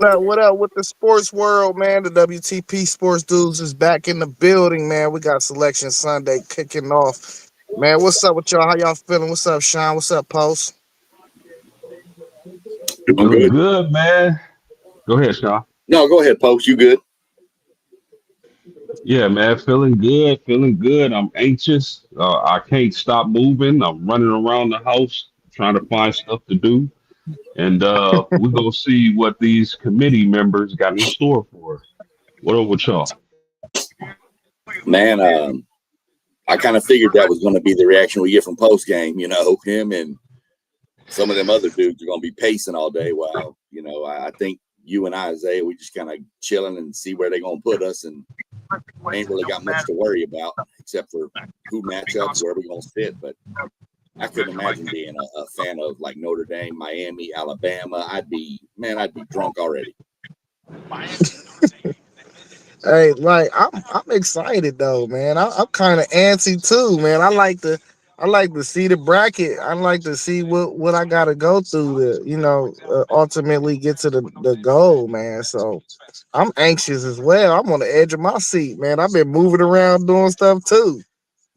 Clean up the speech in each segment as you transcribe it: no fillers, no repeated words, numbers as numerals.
What up with the sports world, man? The WTP Sports Dudes is back in the building, man. We got Selection Sunday kicking off. Man, what's up with y'all? How y'all feeling? What's up, Sean? What's up, Post? Doing Feeling good. good, man. Go ahead, Sean. No, go ahead, Post. You good? Yeah, man. Feeling good. Feeling good. I'm anxious. I can't stop moving. I'm running around the house trying to find stuff to do. And we're going to see what these committee members got in store for us. What up with y'all? Man, I kind of figured that was going to be the reaction we get from post game. Him and some of them other dudes are going to be pacing all day. While I think you and Isaiah, we just kind of chilling and see where they're going to put us, and ain't really got much to worry about except for who matchups, where we're going to sit. But I couldn't imagine being a fan of like Notre Dame, Miami, Alabama. I'd be drunk already. Hey, like I'm excited though, man. I'm kind of antsy too, man. I like to see the bracket. I like to see what I got to go through to ultimately get to the goal, man. So I'm anxious as well. I'm on the edge of my seat, man. I've been moving around doing stuff too,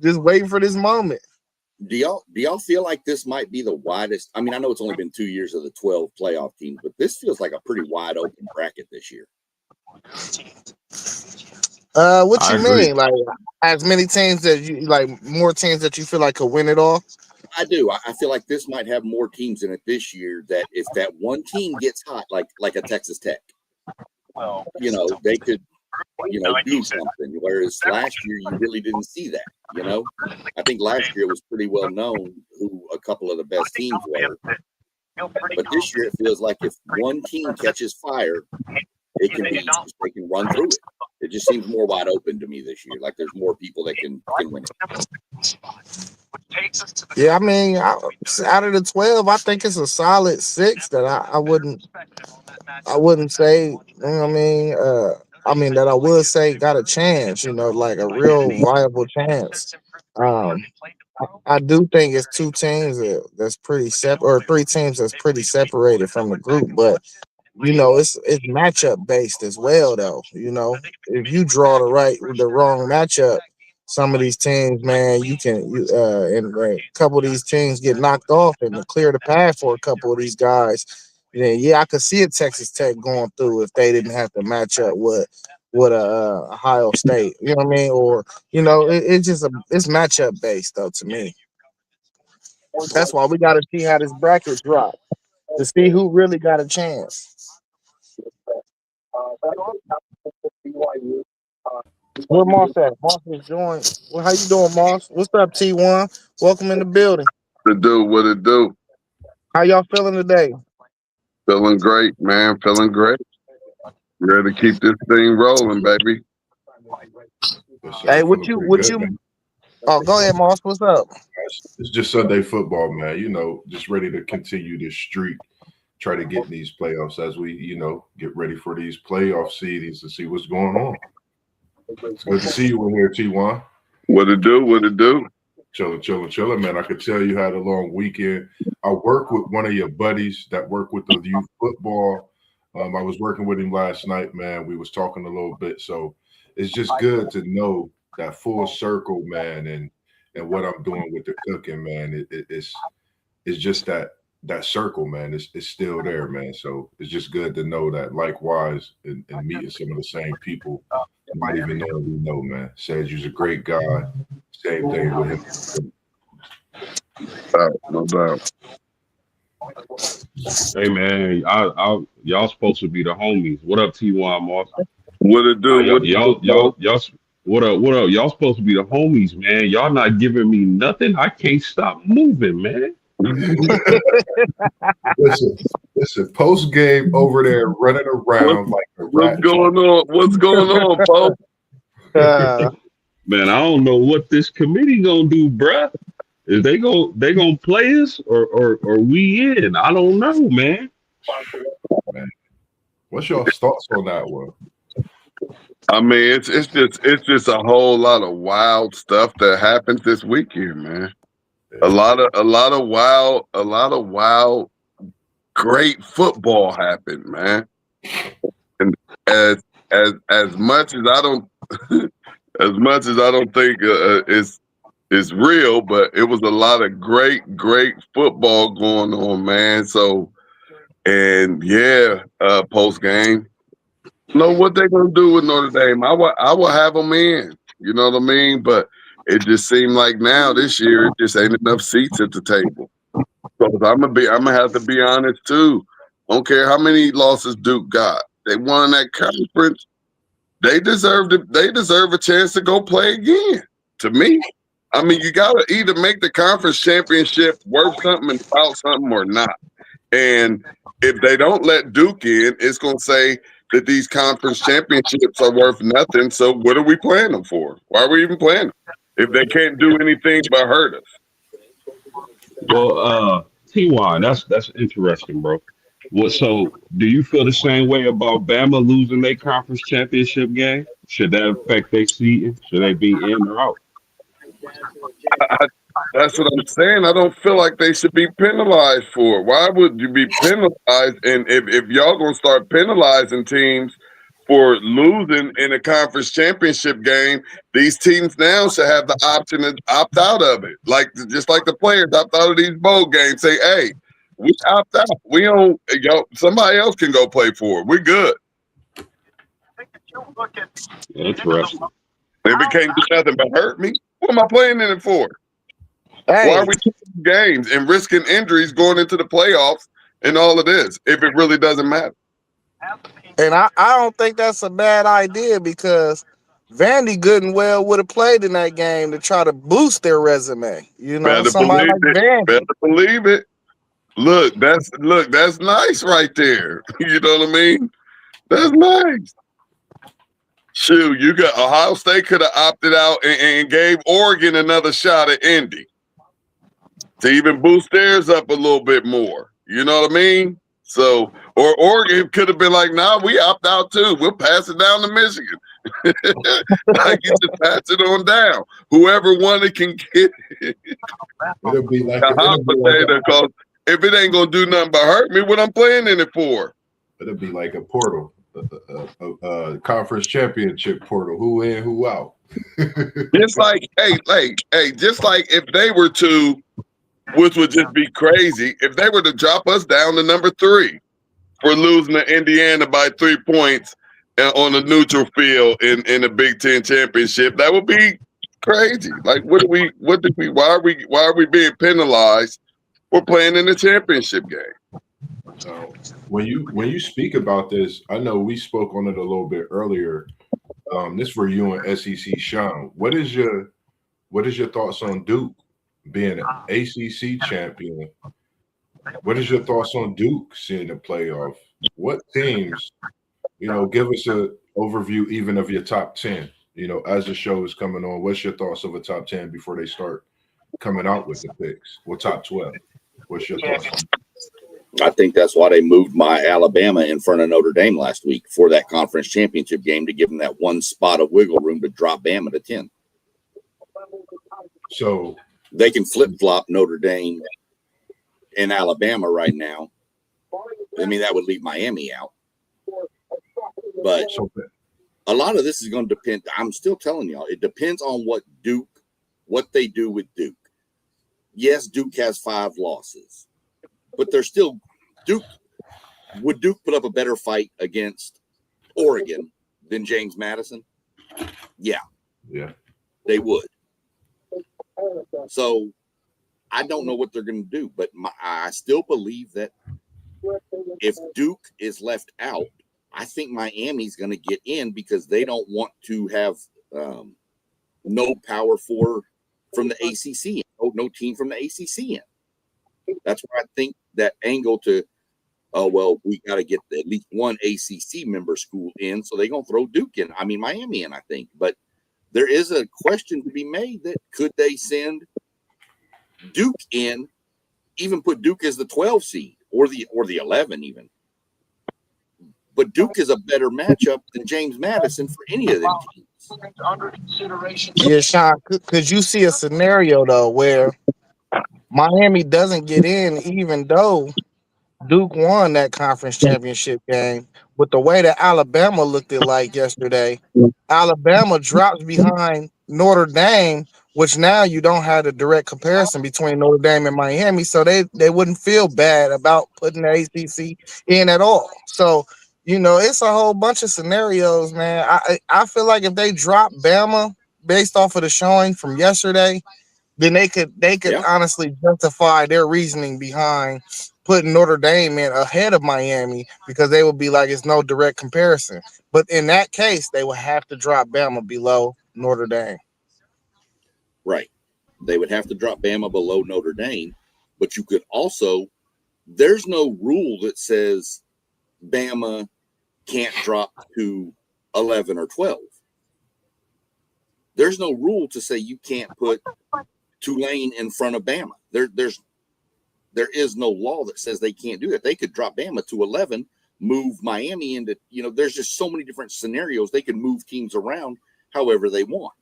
just waiting for this moment. Do y'all feel like this might be the widest? I mean, I know it's only been 2 years of the 12 playoff teams, but this feels like a pretty wide open bracket this year. What I you agree. mean? Like as many teams that you like, more teams that you feel like could win it all? I do. I feel like this might have more teams in it this year. That if that one team gets hot, like a Texas Tech, they could, do something. Whereas last year you really didn't see that. I think last year it was pretty well known who a couple of the best teams were. But this year it feels like if one team catches fire, they can run through it. It just seems more wide open to me this year. Like there's more people that can win it. Yeah, I mean, out of the 12, I think it's a solid six that I wouldn't say. You know what I mean? That I would say got a chance. Like a real viable chance. Um, I do think it's two teams that's pretty separate, or three teams that's pretty separated from the group, but it's matchup based as well, though. If you draw the wrong matchup, some of these teams, man, and a couple of these teams get knocked off, and to clear the path for a couple of these guys. Yeah, I could see a Texas Tech going through if they didn't have to match up with Ohio State. You know what I mean? Or it's matchup based though to me. That's why we got to see how this bracket drop to see who really got a chance. Where Moss at? Moss is joined. Well, how you doing, Moss? What's up, T1? Welcome in the building. To do what it do. How y'all feeling today? Feeling great, man. Feeling great. Ready to keep this thing rolling, baby. Yes, sir. Hey, Feeling pretty what good, you? man. Oh, go ahead, Moss. What's up? It's just Sunday football, man. Just ready to continue this streak, try to get in these playoffs as we, get ready for these playoff seedings to see what's going on. It's good to see you in here, T1. What it do? What it do? Chilling, man. I could tell you had a long weekend. I work with one of your buddies that work with the youth football. I was working with him last night, man. We was talking a little bit, so it's just good to know that full circle, man, and what I'm doing with the cooking, man. It's just that circle, man. It's still there, man. So it's just good to know that. Likewise, and meeting some of the same people, not even knowing we know, man. Says you're a great guy. Same thing with him. No doubt. Hey, man, y'all supposed to be the homies. What up, T1 Moss? What it do? Y'all, What it do, y'all, folks? y'all, y'all, what up? What up? Y'all supposed to be the homies, man. Y'all not giving me nothing. I can't stop moving, man. listen, listen. Post game over there running What, around like a what's rat. going on? What's going on, folks? Uh, Man, I don't know what this committee gonna do, bruh. Is they gonna play us or we in? I don't know, man. Man, what's your thoughts on that one? I mean, it's just a whole lot of wild stuff that happened this weekend, man. A lot of wild great football happened, man. And as much as I don't as much as I don't think it's real, but it was a lot of great football going on, man. So and yeah, post game, know what they're gonna do with Notre Dame. I will have them in. You know what I mean? But it just seemed like now this year it just ain't enough seats at the table. So I'm gonna have to be honest too. Don't care how many losses Duke got. They won that conference. They deserve a chance to go play again. To me, I mean, you gotta either make the conference championship worth something and about something or not. And if they don't let Duke in, it's gonna say that these conference championships are worth nothing. So what are we playing them for? Why are we even playing them if they can't do anything but hurt us? Well, T1, that's interesting, bro. What? So, do you feel the same way about Bama losing their conference championship game? Should that affect their seating? Should they be in or out? That's what I'm saying. I don't feel like they should be penalized for it. Why would you be penalized? And if y'all gonna start penalizing teams for losing in a conference championship game, these teams now should have the option to opt out of it. Like just like the players opt out of these bowl games. Say, hey, we opt out. We don't. Somebody else can go play for it. We're good. Interesting. If it can't do nothing but hurt me, what am I playing in it for? Hey, Why are we taking games and risking injuries going into the playoffs and all of this if it really doesn't matter? and I don't think that's a bad idea because Vandy good and well would have played in that game to try to boost their resume. You know, Better somebody believe like it. Vandy. Better believe it. Look, that's nice right there. You know what I mean? That's nice. Shoot, you got Ohio State could have opted out and gave Oregon another shot at Indy to even boost theirs up a little bit more. You know what I mean? So, or Oregon could have been like, nah, we opt out too. We'll pass it down to Michigan. Like you just pass it on down. Whoever won it can get it. It'll be like The hot potato, because if it ain't gonna do nothing but hurt me, what I'm playing in it for? it'll be like a portal, a conference championship portal. Who in, who out? Just like, hey, just like if they were to, which would just be crazy, if they were to drop us down to number 3 for losing to Indiana by 3 points on a neutral field in a Big Ten championship, that would be crazy. Like, why are we being penalized for playing in the championship game? When you speak about this, I know we spoke on it a little bit earlier. This for you and SEC Sean. What is your thoughts on Duke being an ACC champion? What is your thoughts on Duke seeing the playoff? What teams, give us an overview even of your top 10, as the show is coming on. What's your thoughts of a top 10 before they start coming out with the picks? Or top 12? What's your thoughts on that? I think that's why they moved my Alabama in front of Notre Dame last week for that conference championship game, to give them that one spot of wiggle room to drop Bama to 10. So they can flip-flop Notre Dame and Alabama right now. I mean, that would leave Miami out. But a lot of this is going to depend. I'm still telling y'all, it depends on what they do with Duke. Yes, Duke has 5 losses, but they're still Duke. Would Duke put up a better fight against Oregon than James Madison? Yeah, they would. So I don't know what they're going to do, but I still believe that if Duke is left out, I think Miami's going to get in because they don't want to have no power from the ACC, no team from the ACC in. That's why I think that angle to, we got to get at least one ACC member school in, so they're going to throw Duke in. I mean, Miami in, I think. But there is a question to be made that could they send Duke in, even put Duke as the 12 seed or the 11 even. But Duke is a better matchup than James Madison for any of them teams. Yeah, Sean, could you see a scenario though where Miami doesn't get in, even though Duke won that conference championship game. With the way that Alabama looked it like yesterday, Alabama drops behind Notre Dame, which now you don't have a direct comparison between Notre Dame and Miami, so they wouldn't feel bad about putting the ACC in at all. So it's a whole bunch of scenarios, man. I feel like if they drop Bama based off of the showing from yesterday, then they could Yeah. honestly justify their reasoning behind putting Notre Dame in ahead of Miami because they would be like it's no direct comparison. But in that case, they would have to drop Bama below Notre Dame. Right. They would have to drop Bama below Notre Dame, but you could also, there's no rule that says Bama can't drop to 11 or 12. There's no rule to say you can't put Tulane in front of Bama. There is no law that says they can't do that. They could drop Bama to 11, move Miami into, there's just so many different scenarios. They can move teams around however they want.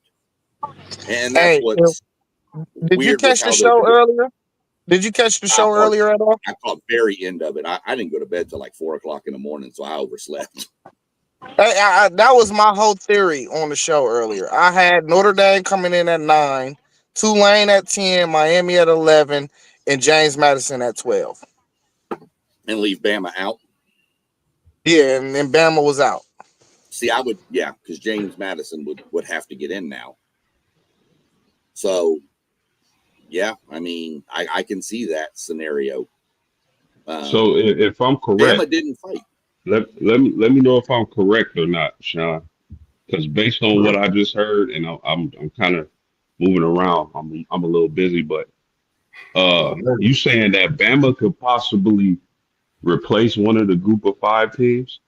And that's Hey, what's did you weird with catch the how show they're- earlier? Did you catch the show caught- earlier at all? I caught very end of it. I didn't go to bed till like 4:00 in the morning, so I overslept. That was my whole theory on the show earlier. I had Notre Dame coming in at 9, Tulane at 10, Miami at 11, and James Madison at 12. And leave Bama out. Yeah, and then Bama was out. See, I would, because James Madison would have to get in now. So, yeah, I mean, I can see that scenario. So if I'm correct, Bama didn't fight. let me know if I'm correct or not, Sean. Because based on what I just heard, and I'm kind of moving around, I'm a little busy, but you saying that Bama could possibly replace one of the group of 5 teams?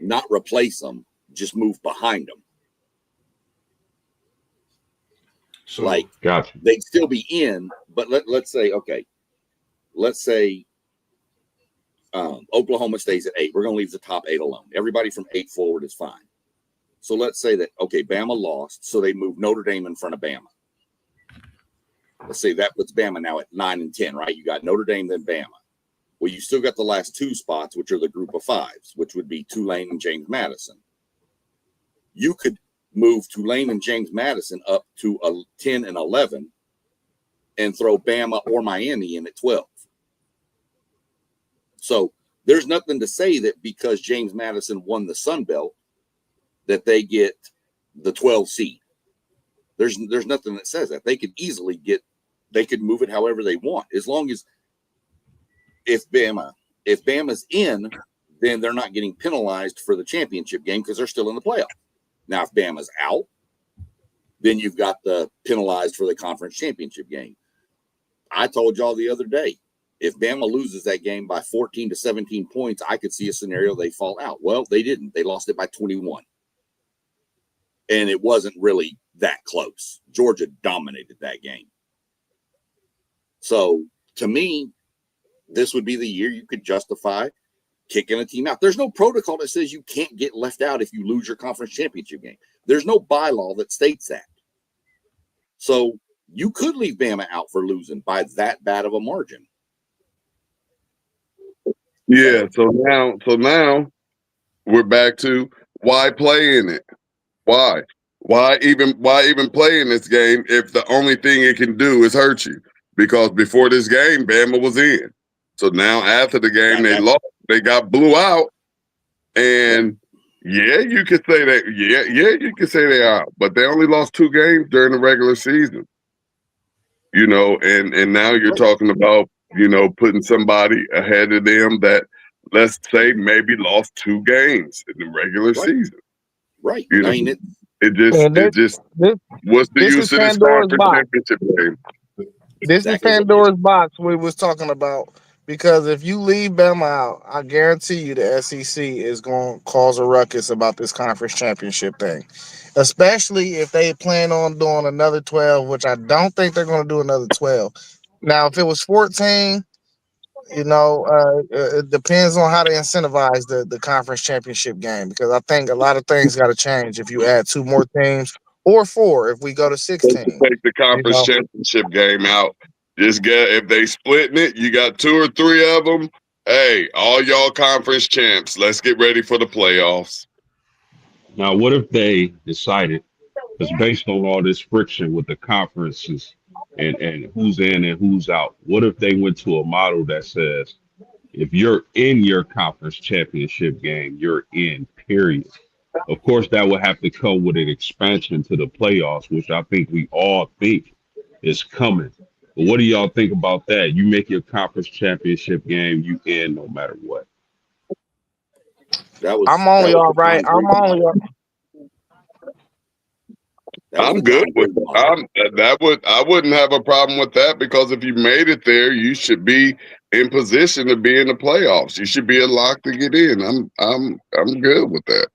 Not replace them, just move behind them. So Like, Gotcha. they'd still be in, but let's say Oklahoma stays at 8. We're going to leave the top 8 alone. Everybody from 8 forward is fine. So let's say that, okay, Bama lost, so they moved Notre Dame in front of Bama. Let's say that puts Bama now at 9 and 10, right? You got Notre Dame, then Bama. Well, you still got the last 2 spots, which are the group of 5s, which would be Tulane and James Madison. You could move Tulane and James Madison up to 10 and 11 and throw Bama or Miami in at 12. So there's nothing to say that because James Madison won the Sun Belt that they get the 12 seed. There's nothing that says that. They could easily they could move it however they want, as long as if Bama's in, then they're not getting penalized for the championship game because they're still in the playoff. Now, if Bama's out, then you've got the penalized for the conference championship game. I told y'all the other day, if Bama loses that game by 14 to 17 points, I could see a scenario they fall out. Well, they didn't. They lost it by 21. And it wasn't really that close. Georgia dominated that game. So, to me, this would be the year you could justify kicking a team out. There's no protocol that says you can't get left out if you lose your conference championship game. There's no bylaw that states that. So you could leave Bama out for losing by that bad of a margin. Yeah. So now we're back to why play in it? Why? Why even play in this game if the only thing it can do is hurt you? Because before this game, Bama was in. So now after the game, they lost. They got blew out. And yeah, you could say that. Yeah, you could say they are. But they only lost 2 games during the regular season. And now you're talking about, putting somebody ahead of them that, let's say, maybe lost 2 games in the regular season. Right. You know, I mean, what's the this use is of this Pandora's conference box. championship game? This Exactly is what it Pandora's box we was talking about. Because if you leave Bama out, I guarantee you the SEC is going to cause a ruckus about this conference championship thing. Especially if they plan on doing another 12, which I don't think they're going to do another 12. Now, if it was 14, it depends on how they incentivize the conference championship game. Because I think a lot of things got to change if you add 2 more teams or 4 if we go to They 16. should take the You conference know, championship game out. Just get if they splitting it, you got 2 or 3 of them. Hey, all y'all conference champs, let's get ready for the playoffs. Now, what if they decided, because based on all this friction with the conferences and who's in and who's out, what if they went to a model that says, if you're in your conference championship game, you're in, period. Of course, that would have to come with an expansion to the playoffs, which I think we all think is coming. But what do y'all think about that? You make your conference championship game, you in no matter what. That was I'm only that all was a right. John I'm Gruden only model. That was I'm a good John with Gruden model. I wouldn't have a problem with that because if you made it there, you should be in position to be in the playoffs. You should be a lock to get in. I'm good with that.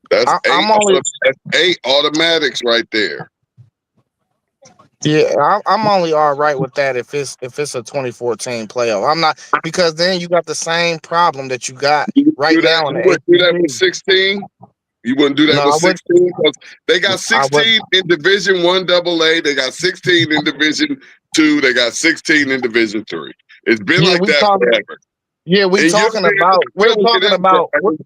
That's I'm only that's 8 automatics right there. Yeah, I'm only all right with that if it's a 2014 playoff. I'm not, because then you got the same problem that you got You right do that. now in You the wouldn't do that with ACC. 16. You wouldn't do No, that I with would 16 because they got I would 16 in Division 1 AA. They got 16 in Division 2. They got 16 in Division 3. It's been yeah, like we that talking forever. yeah, we And talking about you don't get in,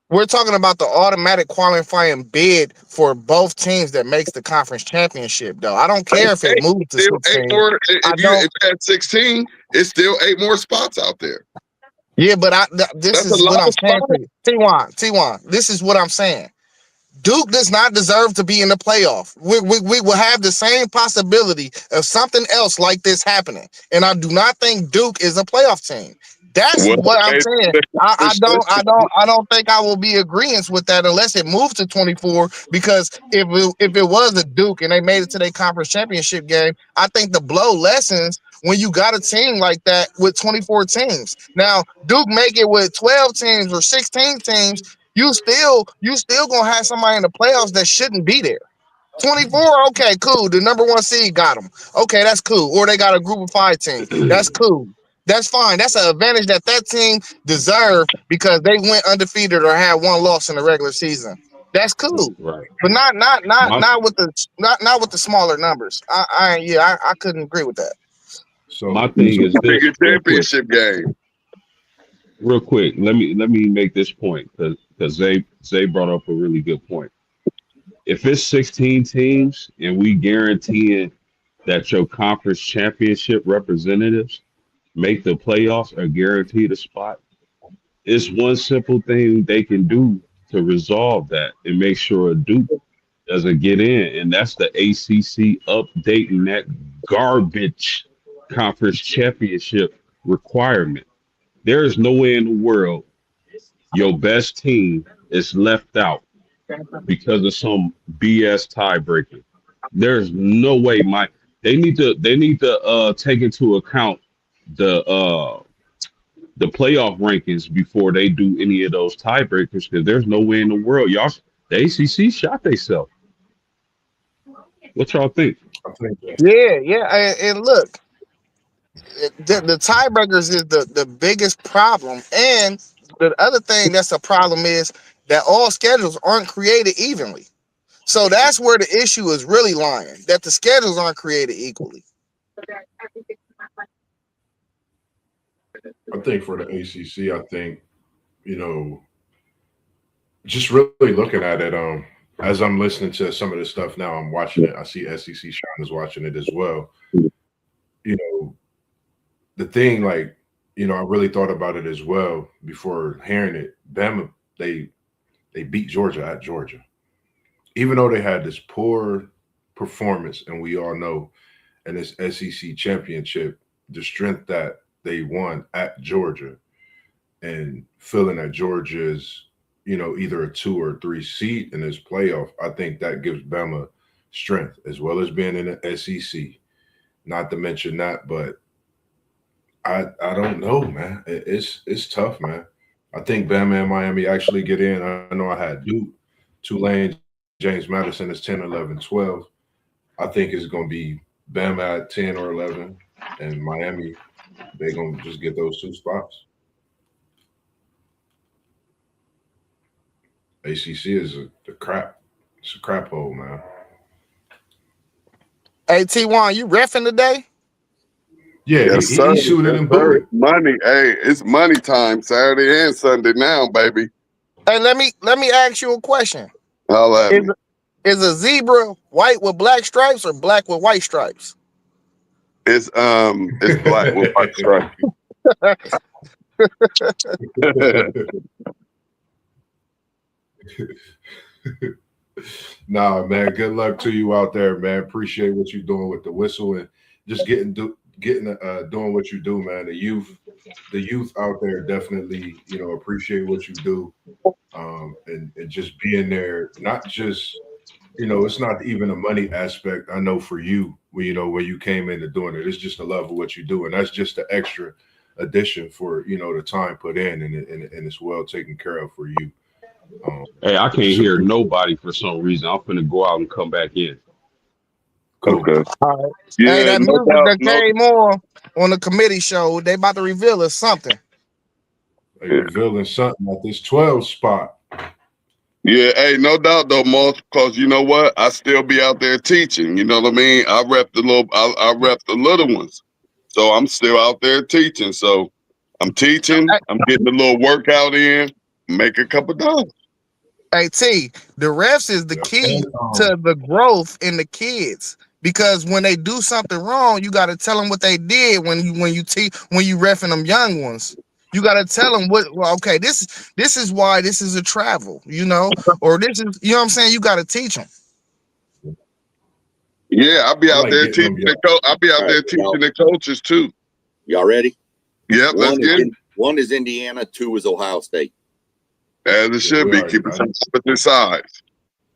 we're talking about the automatic qualifying bid for both teams that makes the conference championship though. I don't care if it Hey, moves to still 8 16. more. I If don't you had 16, it's still 8 more spots out there. Yeah, but this That's a is what lot I'm of saying spots. to you. T1, this is what I'm saying. Duke does not deserve to be in the playoff. We will have the same possibility of something else like this happening. And I do not think Duke is a playoff team. That's Well, what I'm hey, saying. the I don't think I will be agreeing with that unless it moves to 24. Because if it was a Duke and they made it to their conference championship game, I think the blow lessens when you got a team like that with 24 teams. Now, Duke make it with 12 teams or 16 teams, you still gonna have somebody in the playoffs that shouldn't be there. 24, okay, cool. The number 1 seed got them. Okay, that's cool. Or they got a group of 5 team. That's cool. That's fine. That's an advantage that team deserved because they went undefeated or had 1 loss in the regular season. That's cool. Right. But My not with the smaller numbers. I couldn't agree with that. my So thing is Take this, a real quick. championship game. Real quick. Let me make this point because Zay brought up a really good point. If it's 16 teams and we guaranteeing that your conference championship representatives make the playoffs or guaranteed a spot, it's one simple thing they can do to resolve that and make sure Duke doesn't get in, and that's the ACC updating that garbage conference championship requirement. There is no way in the world your best team is left out because of some BS tiebreaker. There's no way. They need to take into account the playoff rankings before they do any of those tiebreakers because there's no way in the world the ACC shot themselves. What y'all think? I think that Yeah. And look, the tiebreakers is the biggest problem. And the other thing that's a problem is that all schedules aren't created evenly. So that's where the issue is really lying, that the schedules aren't created equally. I think for the ACC, I think you know just really looking at it. As I'm listening to some of this stuff now, I'm watching it. I see SEC Sean is watching it as well. You know, the thing, like, I really thought about it as well before hearing it. Bama, they beat Georgia at Georgia, even though they had this poor performance, and we all know in this SEC championship, the strength that they won at Georgia, and feeling that Georgia's, either a 2 or 3 seed in this playoff, I think that gives Bama strength as well as being in the SEC. Not to mention that, but I don't know, man. It's tough, man. I think Bama and Miami actually get in. I know I had Duke, Tulane, James Madison is 10, 11, 12. I think it's going to be Bama at 10 or 11, and Miami, they're going to just get those 2 spots. ACC is the crap. It's a crap hole, man. Hey, T1, you reffing today? Yeah, Yes, he sir. shooting Yes, and sir. booting. It's money. Hey, it's money time Saturday and Sunday now, baby. Hey, let me ask you a question. Holla at Is me. is a zebra white with black stripes or black with white stripes? It's black with white stripes. Nah, man. Good luck to you out there, man. Appreciate what you're doing with the whistle and just doing what you do, man. The youth out there definitely, appreciate what you do, and just being there. Not just, it's not even a money aspect. I know for you, where you came into doing it, it's just the love of what you do, and that's just the extra addition for the time put in, and it's well taken care of for you. Hey, I can't Just hear appreciate. nobody for some reason. I'm finna go out and come back in. Cool. Okay. All right. Hey, Yeah, that no music doubt. that came on the committee show, they about to reveal us something. They revealing something at this 12 spot. Yeah, hey, no doubt though, Moss, because you know what? I still be out there teaching. You know what I mean? I rep I rep the little ones. So I'm still out there teaching. So I'm teaching, I'm getting a little workout in, make a couple dollars. Hey, T, the refs is the Yeah. key to the growth in the kids. Because when they do something wrong, you got to tell them what they did when you reffing them young ones. You got to tell them okay, this is why this is a travel, or this is, what I'm saying? You got to teach them. Yeah, I'll be I out like there getting teaching them. I'll be out All there right, teaching the coaches too. y'all ready? Yep, let's get it. One is Indiana, two is Ohio State. As it should we be, already keep it got some opposite sides.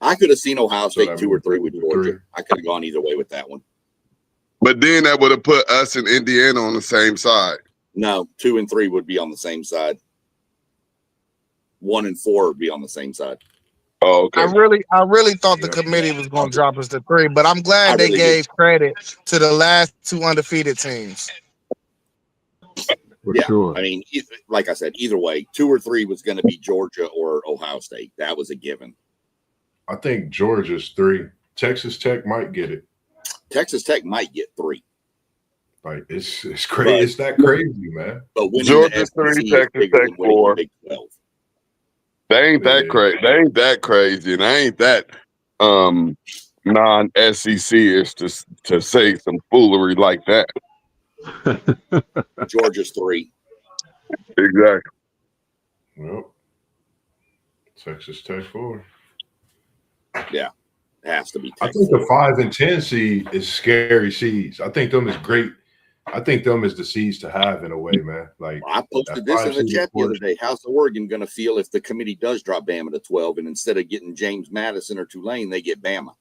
I could have seen Ohio So State that 2 or means 3 with 2 or Georgia. 3. I could have gone either way with that one. But then that would have put us in Indiana on the same side. No, 2 and 3 would be on the same side. 1 and 4 would be on the same side. Oh, okay. I really thought the committee was going to drop us to 3, but I'm glad they gave credit to the last 2 undefeated teams. For Yeah, sure. I mean, like I said, either way, 2 or 3 was going to be Georgia or Ohio State. That was a given. I think Georgia's 3. Texas Tech might get it. Texas Tech might get 3. Like it's crazy. It's that crazy, man. But winning Georgia the 3, SEC is Texas bigger Tech than winning 4. the Big 12. They ain't that Yeah. crazy. They ain't that crazy, and I ain't that non-SEC is to say some foolery like that. Georgia's 3. Exactly. Yep. Texas Tech 4. Yeah, it has to be I Texas. think the 5 and 10 seed is scary seeds. I think them is great. I think them is the seeds to have in a way, man. Like I posted this in the chat the other day. How's Oregon going to feel if the committee does drop Bama to 12 and instead of getting James Madison or Tulane, they get Bama?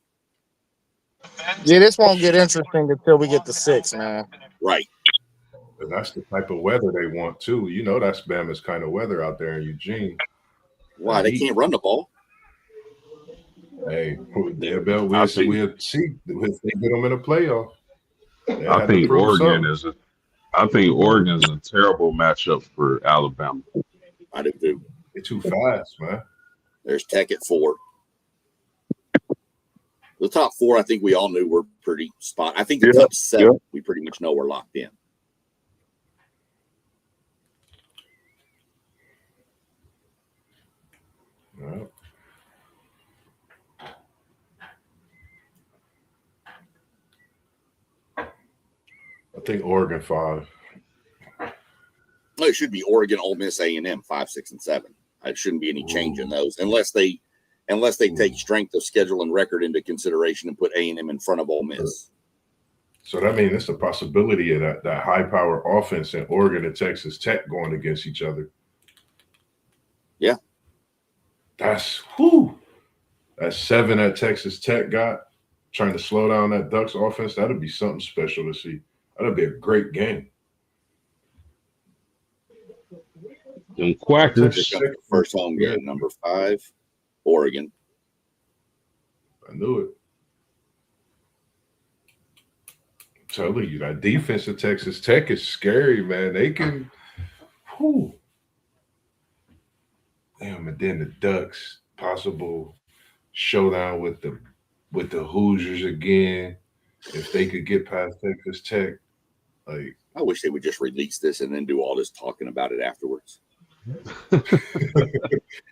Yeah, this won't get interesting until we get to 6, man. Right. And that's the type of weather they want too. That's Bama's kind of weather out there in Eugene. Why? They can't run the ball. Hey, we'll see if they get them in a playoff. I think Oregon is a terrible matchup for Alabama. I do too. They're too fast, man. There's Tech at 4. The top 4, I think we all knew were pretty spot. I think the top 7, we pretty much know we're locked in. Yeah. I think Oregon 5. No, it should be Oregon, Ole Miss, A&M 5, 6, and 7. It shouldn't be any change in those unless they take strength of schedule and record into consideration and put A&M in front of Ole Miss. So that means it's a possibility of that high power offense in Oregon and Texas Tech going against each other. Yeah. That's 7 that Texas Tech got, trying to slow down that Ducks offense. That'd be something special to see. That'd be a great game. Them Quackers. First home game, number 5, Oregon. I knew it. I'm telling you, that defense of Texas Tech is scary, man. They can, Damn, and then the Ducks, possible showdown with the Hoosiers again. If they could get past Texas Tech, like I wish they would just release this and then do all this talking about it afterwards.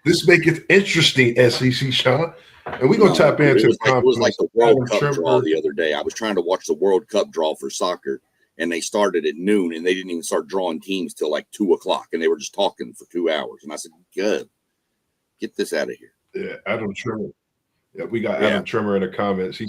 this make it interesting, SEC, Sean. And we're gonna tap it into was like the World Adam Cup Trimper. draw the other day. I was trying to watch the World Cup draw for soccer, and they started at noon, and they didn't even start drawing teams till like 2:00, and they were just talking for 2 hours. And I said, "Good, get this out of here." Yeah, Adam Trimmer. Yeah, we got Adam Trimmer in the comments. He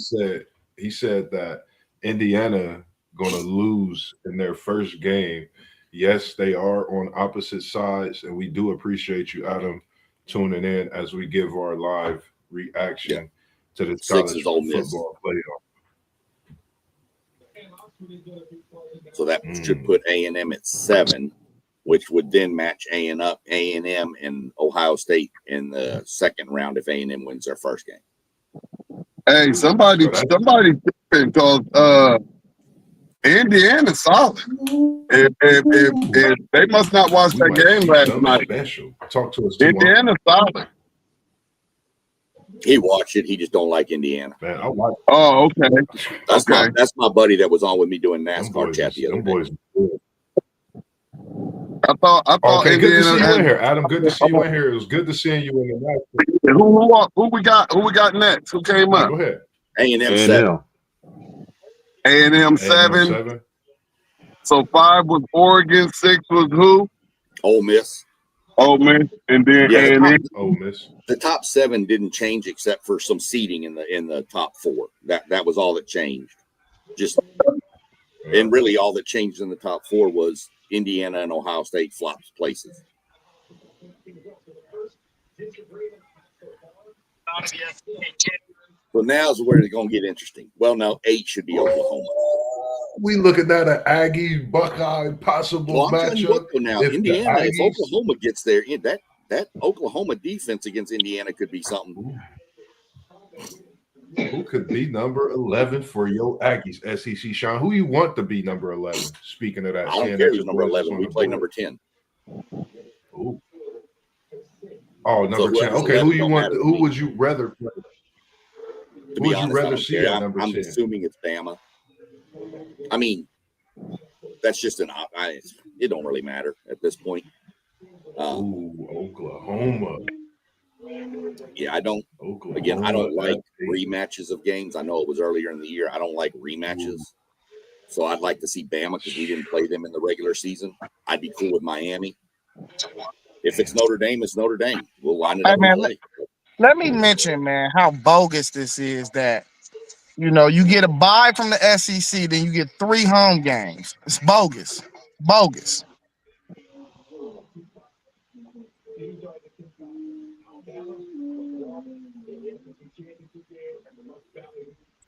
said that Indiana gonna lose in their first game. Yes, they are on opposite sides, and we do appreciate you, Adam, tuning in as we give our live reaction to the college football playoff. So that should put A&M at 7, which would then match A&M and Ohio State in the second round if A&M wins their first game. Hey, somebody because Indiana's solid. If they must not watch that game last night. Special. Talk to us. Indiana's solid. He watched it. He just don't like Indiana. Man, I like. Oh, okay. That's my buddy that was on with me doing NASCAR chat the other day. I thought okay, Indiana good to see you in here, Adam. Good to see you in here. It was good to see you in the match. Who we got next? Who came up? Go ahead. A&M 7. A&M 7. So 5 was Oregon, 6 was who? Ole Miss. Ole Miss, and then A&M. Ole Miss. The top 7 didn't change except for some seating in the top 4. That was all that changed. And really all that changed in the top 4 was Indiana and Ohio State flopped places. So now's where it's going to get interesting. Well, now 8 should be Oklahoma. We looking at an Aggie Buckeye possible matchup. Now Indiana, if Oklahoma gets there, that Oklahoma defense against Indiana could be something. Who could be number 11 for your Aggies, SEC? Sean, who you want to be number 11? Speaking of that, I don't care who's number 11. We play number 10. Ooh. Oh, number 10. Okay, who you want? Who would you rather play? To be honest, I'm assuming it's Bama. I mean, that's just it don't really matter at this point. Oklahoma. Yeah, I don't like rematches of games. I know it was earlier in the year. I don't like rematches. So I'd like to see Bama because we didn't play them in the regular season. I'd be cool with Miami. If it's Notre Dame, it's Notre Dame. We'll line it up. Let me mention, man, how bogus this is that, you get a bye from the SEC, then you get 3 home games. It's bogus. Bogus.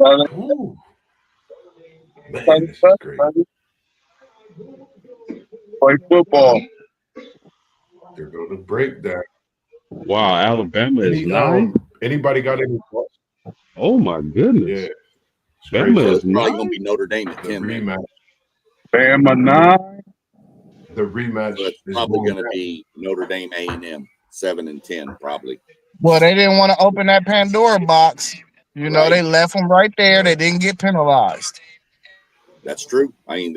Ooh. Man, this is great. Play football. There go the breakdown. Wow, Alabama is 9. Anybody got any thoughts? Oh my goodness. Yeah. Bama is probably 9. gonna be Notre Dame at 10. Rematch. Bama 9. The rematch So it's probably going to be Notre Dame A&M 7 and 10 probably. Well, they didn't want to open that Pandora box. They left them right there. They didn't get penalized. That's true. I mean,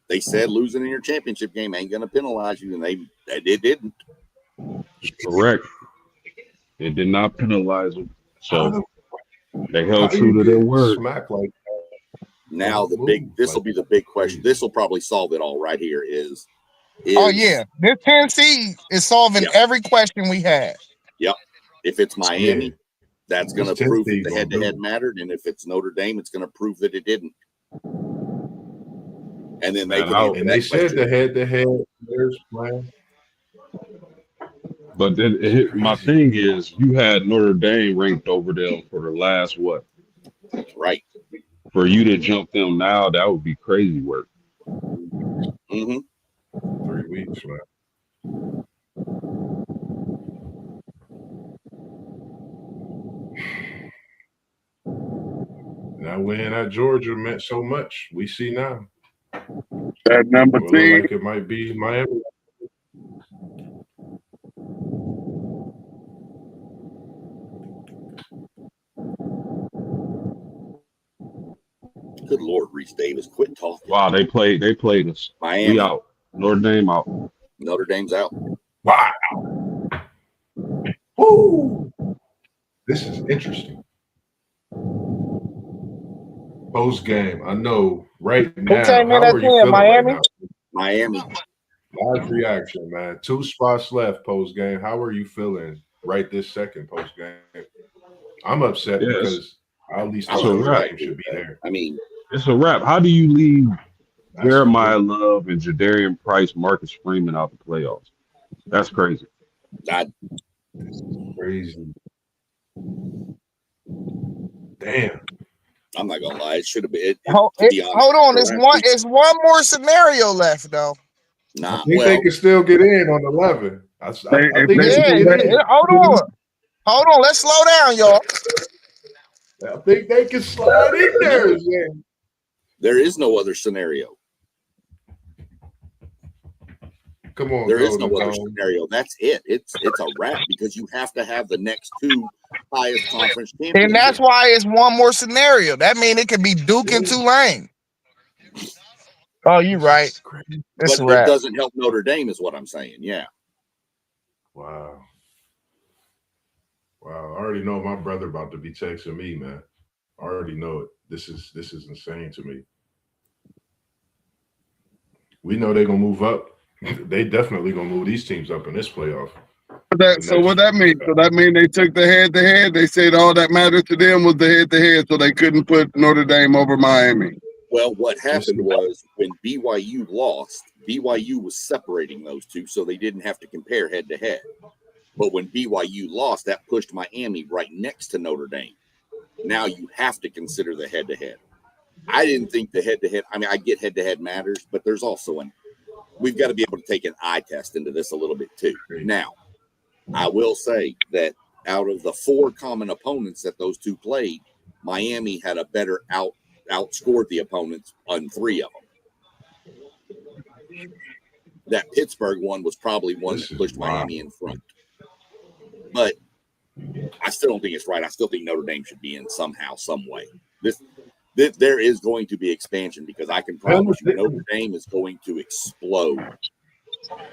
they said losing in your championship game ain't going to penalize you, and they didn't. Correct. It did not penalize them. So they held true to their word. Now this will be the big question. This will probably solve it all right here is oh yeah, this Tennessee is solving every question we had. Yep. If it's Miami, that's going to prove that the head-to-head mattered, and if it's Notre Dame, it's going to prove that it didn't. And then they said the head-to-head players playing. But then my thing is, you had Notre Dame ranked over them for the last what? Right. For you to jump them now, that would be crazy work. Mm-hmm. 3 weeks, man. That win at Georgia meant so much. We see now. That number 2. Like it might be Miami. Good Lord, Reese Davis, quit talking. Wow, they played us. Miami. We out. Notre Dame out. Notre Dame's out. Wow. Woo. This is interesting. Post game. I know right now. came in How at are you 10, feeling Miami? right now? Miami. Live reaction, man. 2 spots left post game. How are you feeling right this second post game? I'm upset Yes. because I at least I'm thought Notre a Dame should be there. I mean, It's a wrap. How do you leave That's Jeremiah Love and Jadarian Price, Marcus Freeman out the playoffs? That's crazy. crazy. Damn. I'm not gonna lie. It should have been. Hold on. It's one more scenario left though. Nah. I think Well, they can still get in on 11. I think they can get in. Hold on. Let's slow down, y'all. I think they can slide in there. Yeah. there is no other scenario. Come on, There is no Golden other Dome. scenario. That's it. It's a wrap because you have to have the next 2 highest conference champions. And that's why it's one more scenario. That means it could be Duke and Tulane. Oh, you're right. It's But a it wrap. doesn't help Notre Dame, is what I'm saying. Yeah. Wow. I already know my brother about to be texting me, man. I already know it. This is insane to me. We know they're gonna move up. They definitely gonna move these teams up in this playoff. So what that mean? So that mean they took the head-to-head. They said all that mattered to them was the head-to-head, so they couldn't put Notre Dame over Miami. Well, what happened was when BYU lost, BYU was separating those two, so they didn't have to compare head to head. But when BYU lost, that pushed Miami right next to Notre Dame. Now you have to consider the head to head. I didn't think the head to head. I mean, I get head to head matters, but there's also we've got to be able to take an eye test into this a little bit too. Now, I will say that out of the 4 common opponents that those two played, Miami had a better outscored the opponents on 3 of them. That Pittsburgh one was probably one that pushed Miami in front. But I still don't think it's right. I still think Notre Dame should be in somehow, some way. There is going to be expansion because I can promise you Notre Dame is going to explode.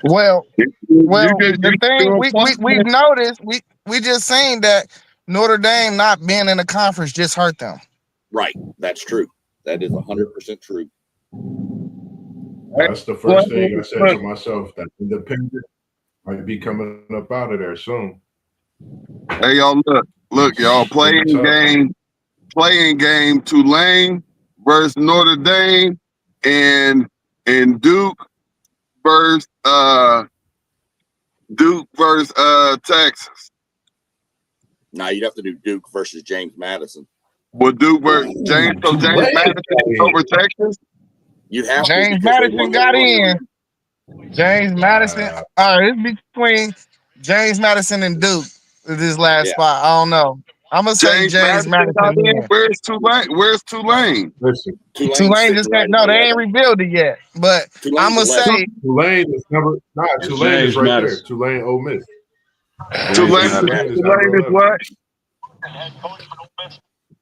Well, the thing we've noticed, we just saying that Notre Dame not being in the conference just hurt them. Right. That's true. That is 100% true. That's the first thing I said to myself. That independent might be coming up out of there soon. Hey, y'all, look, y'all, playing game Tulane versus Notre Dame and Duke versus Texas. Now you'd have to do Duke versus James Madison. Well, Duke versus James Madison over Texas. You'd have James Madison got in. James Madison. It's between James Madison and Duke. This last spot. I don't know. I'm gonna say James Madison. Where's Tulane? Listen, Tulane just they ain't revealed it yet. But I'm gonna say Tulane is Tulane is right there. Tulane, Ole Miss. Tulane is what?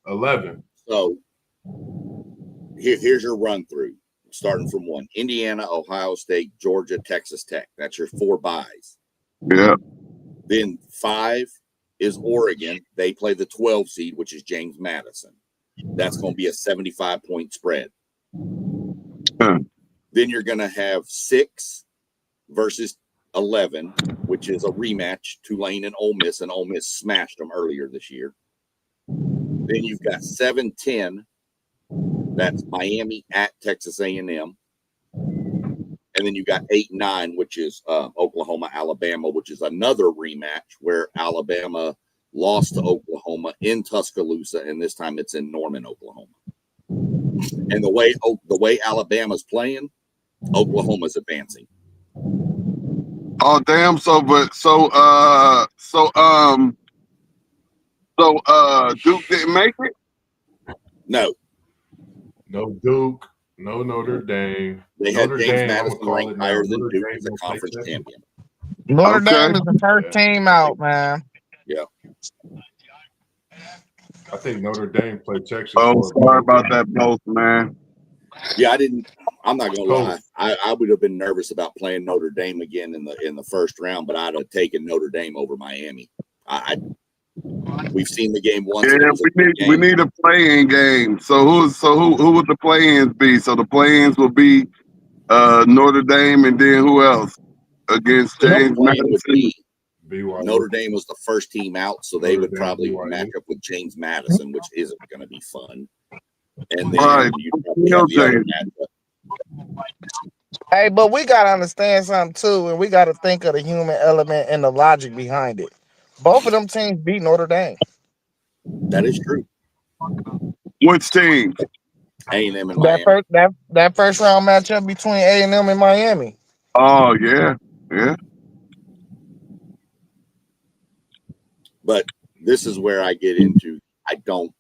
11. So here's your run through. Starting from 1. Indiana, Ohio State, Georgia, Texas Tech. That's your 4 byes. Yeah. Then 5 is Oregon. They play the 12 seed, which is James Madison. That's going to be a 75-point spread. Then you're going to have 6 versus 11, which is a rematch, Tulane and Ole Miss smashed them earlier this year. Then you've got 7-10. That's Miami at Texas A&M. And then you got 8-9, which is Oklahoma, Alabama, which is another rematch where Alabama lost to Oklahoma in Tuscaloosa, and this time it's in Norman, Oklahoma. And the way Alabama's playing, Oklahoma's advancing. Oh damn! So Duke didn't make it. No Duke. No Notre Dame. They had James Madison ranked higher than Duke as a conference champion. Notre Dame is the first team out, man. Yeah. I think Notre Dame played Texas Oh, for a sorry better about game. that post, man. Yeah, I'm not gonna Coach. lie. I would have been nervous about playing Notre Dame again in the first round, but I'd have taken Notre Dame over Miami. We've seen the game once. Yeah, And it was a good we game. need a play-in game. So who would the play-ins be? So the play-ins will be Notre Dame, and then who else against So the James plan would Madison? be BYU. Notre Dame was the first team out, so they Notre would Dame, probably BYU. match up with James Madison, which isn't going to be fun. And then Right. you probably have the other matchup. Hey, but we gotta understand something too, and we gotta think of the human element and the logic behind it. Both of them teams beat Notre Dame. That is true. Which team? A&M and That Miami. that first round matchup between A&M and Miami. Oh yeah, yeah. But this is where I get into. I don't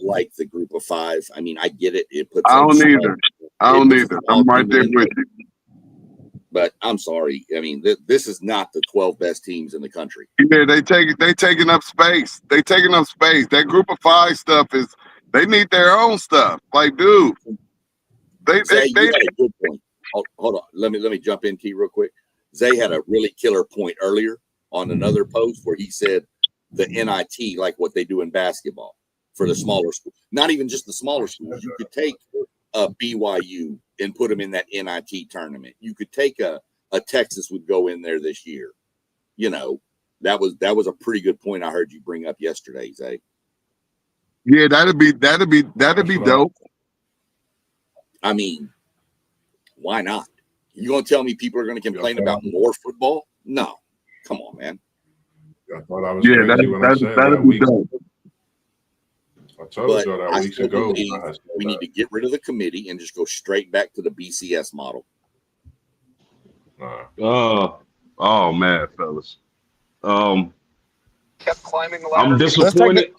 like the group of five. I mean, I get it. It puts. I don't small- either. I it don't puts either. small I'm right teams there in with you. But I'm sorry. I mean, this is not the 12 best teams in the country. Yeah, they taking up space. They taking up space. That group of five stuff is. They need their own stuff. Like, dude, Zay, you had a good point. Hold on. Let me jump in, T, real quick. Zay had a really killer point earlier on another post where he said the NIT, like what they do in basketball for the smaller schools. Not even just the smaller schools. You could take a BYU and put them in that NIT tournament. You could take a Texas would go in there this year. You know, that was a pretty good point I heard you bring up yesterday, Zay. Yeah, that'd be dope. I mean, why not? You gonna tell me people are gonna complain about more football? No, come on, man. I thought I was Yeah, crazy when I said that'd that be week. dope. I told But you that I weeks still ago. believe when I said we that. need to get rid of the committee and just go straight back to the BCS model. Nah. Oh man, fellas. Kept climbing the I'm ladder. disappointed.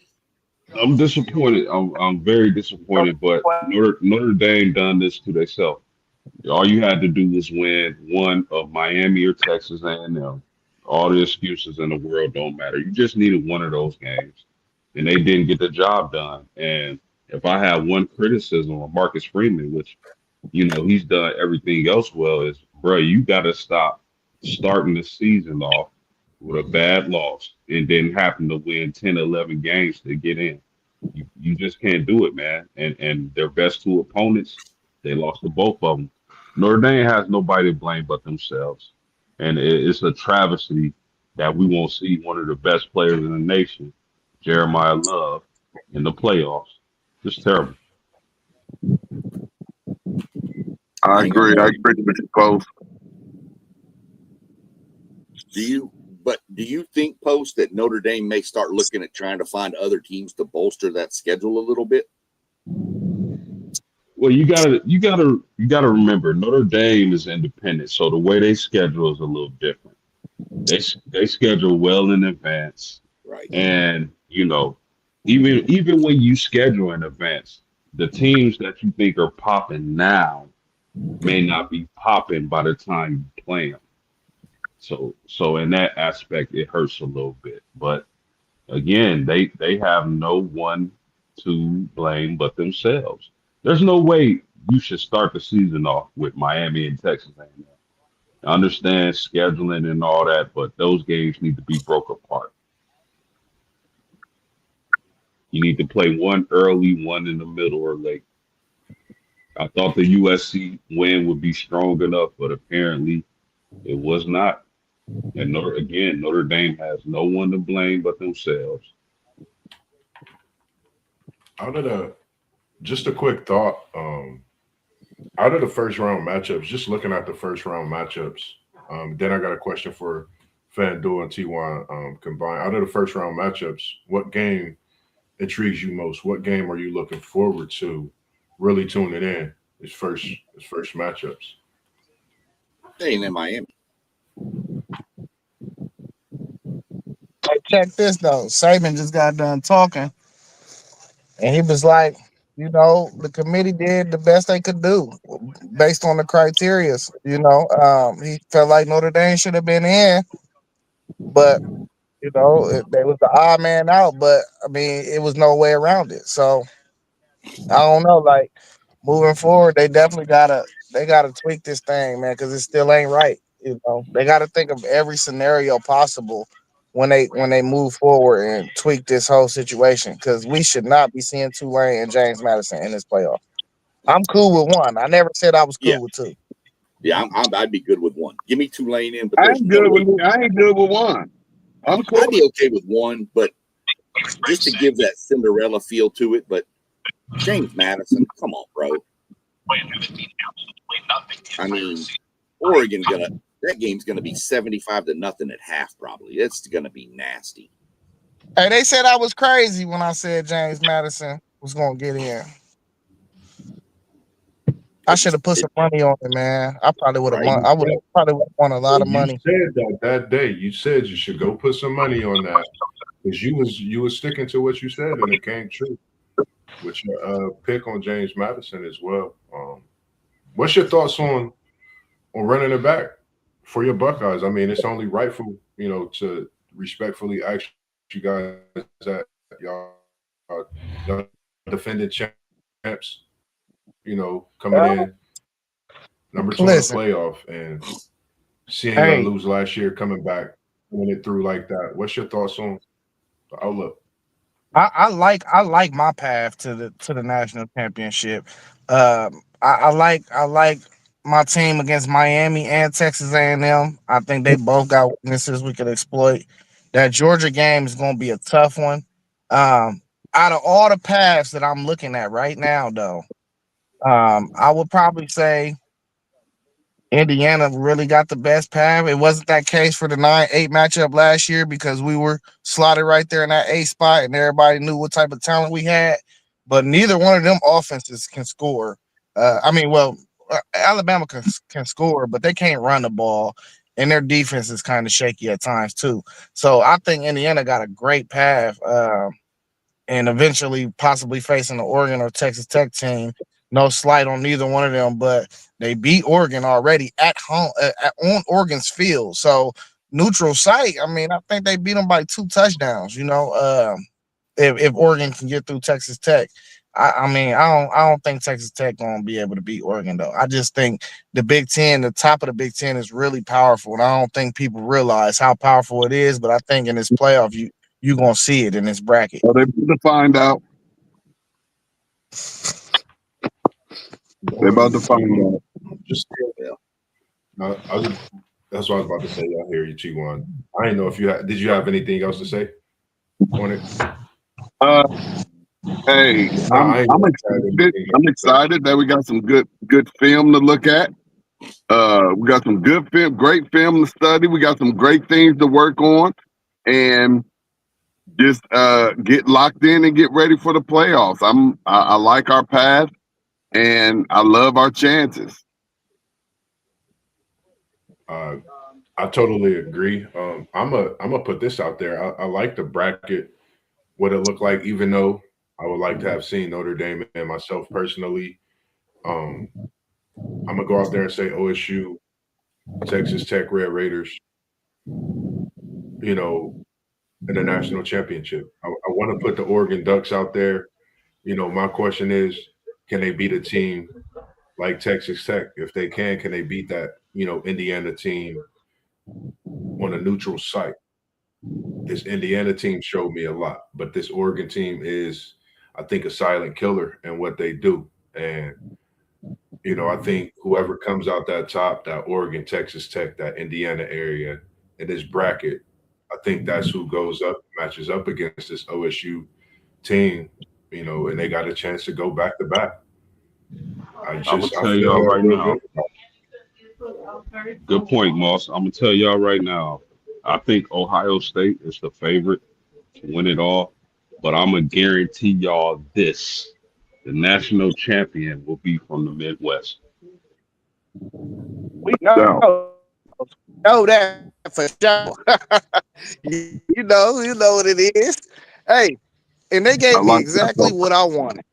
I'm disappointed. I'm very disappointed. But Notre Dame done this to themselves. All you had to do was win one of Miami or Texas A&M. All the excuses in the world don't matter. You just needed one of those games, and they didn't get the job done. And if I have one criticism of Marcus Freeman, which he's done everything else well, is bro, you got to stop starting the season off with a bad loss and then having to win 10, 11 games to get in. You just can't do it, man. And their best two opponents, they lost to both of them. Notre Dame has nobody to blame but themselves. And it's a travesty that we won't see one of the best players in the nation, Jeremiah Love, in the playoffs. Just terrible. I agree. I agree with you, folks. Do you think, Post, that Notre Dame may start looking at trying to find other teams to bolster that schedule a little bit? Well, you gotta remember Notre Dame is independent, so the way they schedule is a little different. They schedule well in advance, Right. and even when you schedule in advance, the teams that you think are popping now may not be popping by the time you play them. So in that aspect, it hurts a little bit. But again, they have no one to blame but themselves. There's no way you should start the season off with Miami and Texas A&M. I understand scheduling and all that, but those games need to be broke apart. You need to play one early, one in the middle, or late. I thought the USC win would be strong enough, but apparently it was not. And Notre Dame has no one to blame but themselves. Just a quick thought. Out of the first round matchups, just looking at the first round matchups, then I got a question for FanDuel and T1 combined. Out of the first round matchups, what game intrigues you most? What game are you looking forward to really tuning in? His first matchups. A&M Miami. Hey, check this though. Saban just got done talking, and he was like, the committee did the best they could do based on the criterias. He felt like Notre Dame should have been in, but They was the odd man out, but I mean, it was no way around it. So I don't know. Like moving forward, they gotta tweak this thing, man, because it still ain't right. They gotta think of every scenario possible when they move forward and tweak this whole situation. Because we should not be seeing Tulane and James Madison in this playoff. I'm cool with one. I never said I was Yeah, cool with two. yeah, I'd be good with one. Give me Tulane in, but I there's ain't no good way. with I ain't good with one. I'm cool. I'd be okay with one, but just to give that Cinderella feel to it. But James Madison, come on, bro. I mean, that game's gonna be 75-0 at half, probably. It's gonna be nasty. Hey, they said I was crazy when I said James Madison was gonna get in. I should have put some money on it, man. I probably would have Right. won. I would probably won a lot of You money. said that day. You said you should go put some money on that because you was sticking to what you said, and it came true with your pick on James Madison as well. What's your thoughts on running it back for your Buckeyes? I mean, it's only rightful, to respectfully ask you guys that y'all defending champs, coming in number 2 in the Listen, playoff and seeing y'all hey, lose last year, coming back, winning it through like that. What's your thoughts on the outlook? I like my path to the national championship. I like my team against Miami and Texas A&M. I think they both got weaknesses we could exploit. That Georgia game is going to be a tough one. Out of all the paths that I'm looking at right now, though, I would probably say Indiana really got the best path. It wasn't that case for the 9-8 matchup last year because we were slotted right there in that A spot and everybody knew what type of talent we had. But neither one of them offenses can score. Alabama can score, but they can't run the ball, and their defense is kind of shaky at times too. So I think Indiana got a great path, and eventually possibly facing the Oregon or Texas Tech team. No slight on neither one of them, but they beat Oregon already at home on Oregon's field. So neutral site. I mean, I think they beat them by 2 touchdowns. If Oregon can get through Texas Tech. I don't think Texas Tech gonna be able to beat Oregon though. I just think the top of the Big Ten is really powerful, and I don't think people realize how powerful it is. But I think in this playoff, you gonna see it in this bracket. So they about to find out. They're about to find out. Just that's what I was about to say. I hear you, T1. I didn't know if did you have anything else to say on it? Hey, No, I ain't I'm gonna excited. I'm excited that we got some good film to look at. We got some good film, great film to study. We got some great things to work on, and just get locked in and get ready for the playoffs. I like our path, and I love our chances. I totally agree. I'm gonna put this out there. I like the bracket, what it looked like, even though I would like to have seen Notre Dame and myself personally. I'm gonna go out there and say OSU, Texas Tech, Red Raiders, in the national championship. I want to put the Oregon Ducks out there. My question is, can they beat a team like Texas Tech? If they can they beat that, Indiana team on a neutral site? This Indiana team showed me a lot, but this Oregon team is, I think, a silent killer in what they do. And, I think whoever comes out that top, that Oregon, Texas Tech, that Indiana area in this bracket, I think that's who matches up against this OSU team, and they got a chance to go back to back. I'm gonna tell y'all right now. Good point, Moss. I'm gonna tell y'all right now. I think Ohio State is the favorite to win it all, but I'm gonna guarantee y'all this: the national champion will be from the Midwest. We know that for sure. you know what it is. Hey, and they gave me exactly what I wanted.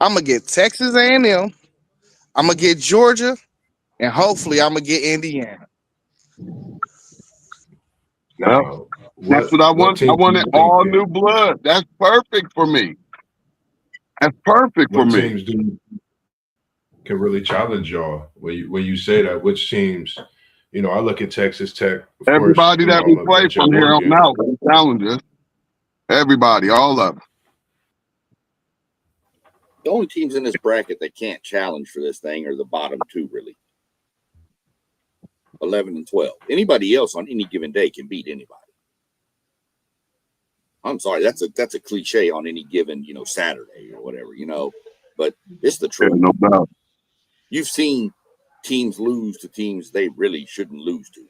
I'm gonna get Texas A&M. I'm gonna get Georgia, and hopefully I'm gonna get Indiana. Now, That's what I want. I teams do wanted you all think new blood. That's perfect for me. That's perfect for what me. teams can really challenge y'all when you say that? Which teams? You know, I look at Texas Tech. Of course, Everybody you know, that we I'm a play mention from here on Oregon. out, we challenge us. Everybody, all of them. The only teams in this bracket that can't challenge for this thing are the bottom two, really. 11 and 12. Anybody else on any given day can beat anybody. I'm sorry, that's a cliche on any given, Saturday or whatever, but it's the Yeah, truth. no doubt. You've seen teams lose to teams they really shouldn't lose to.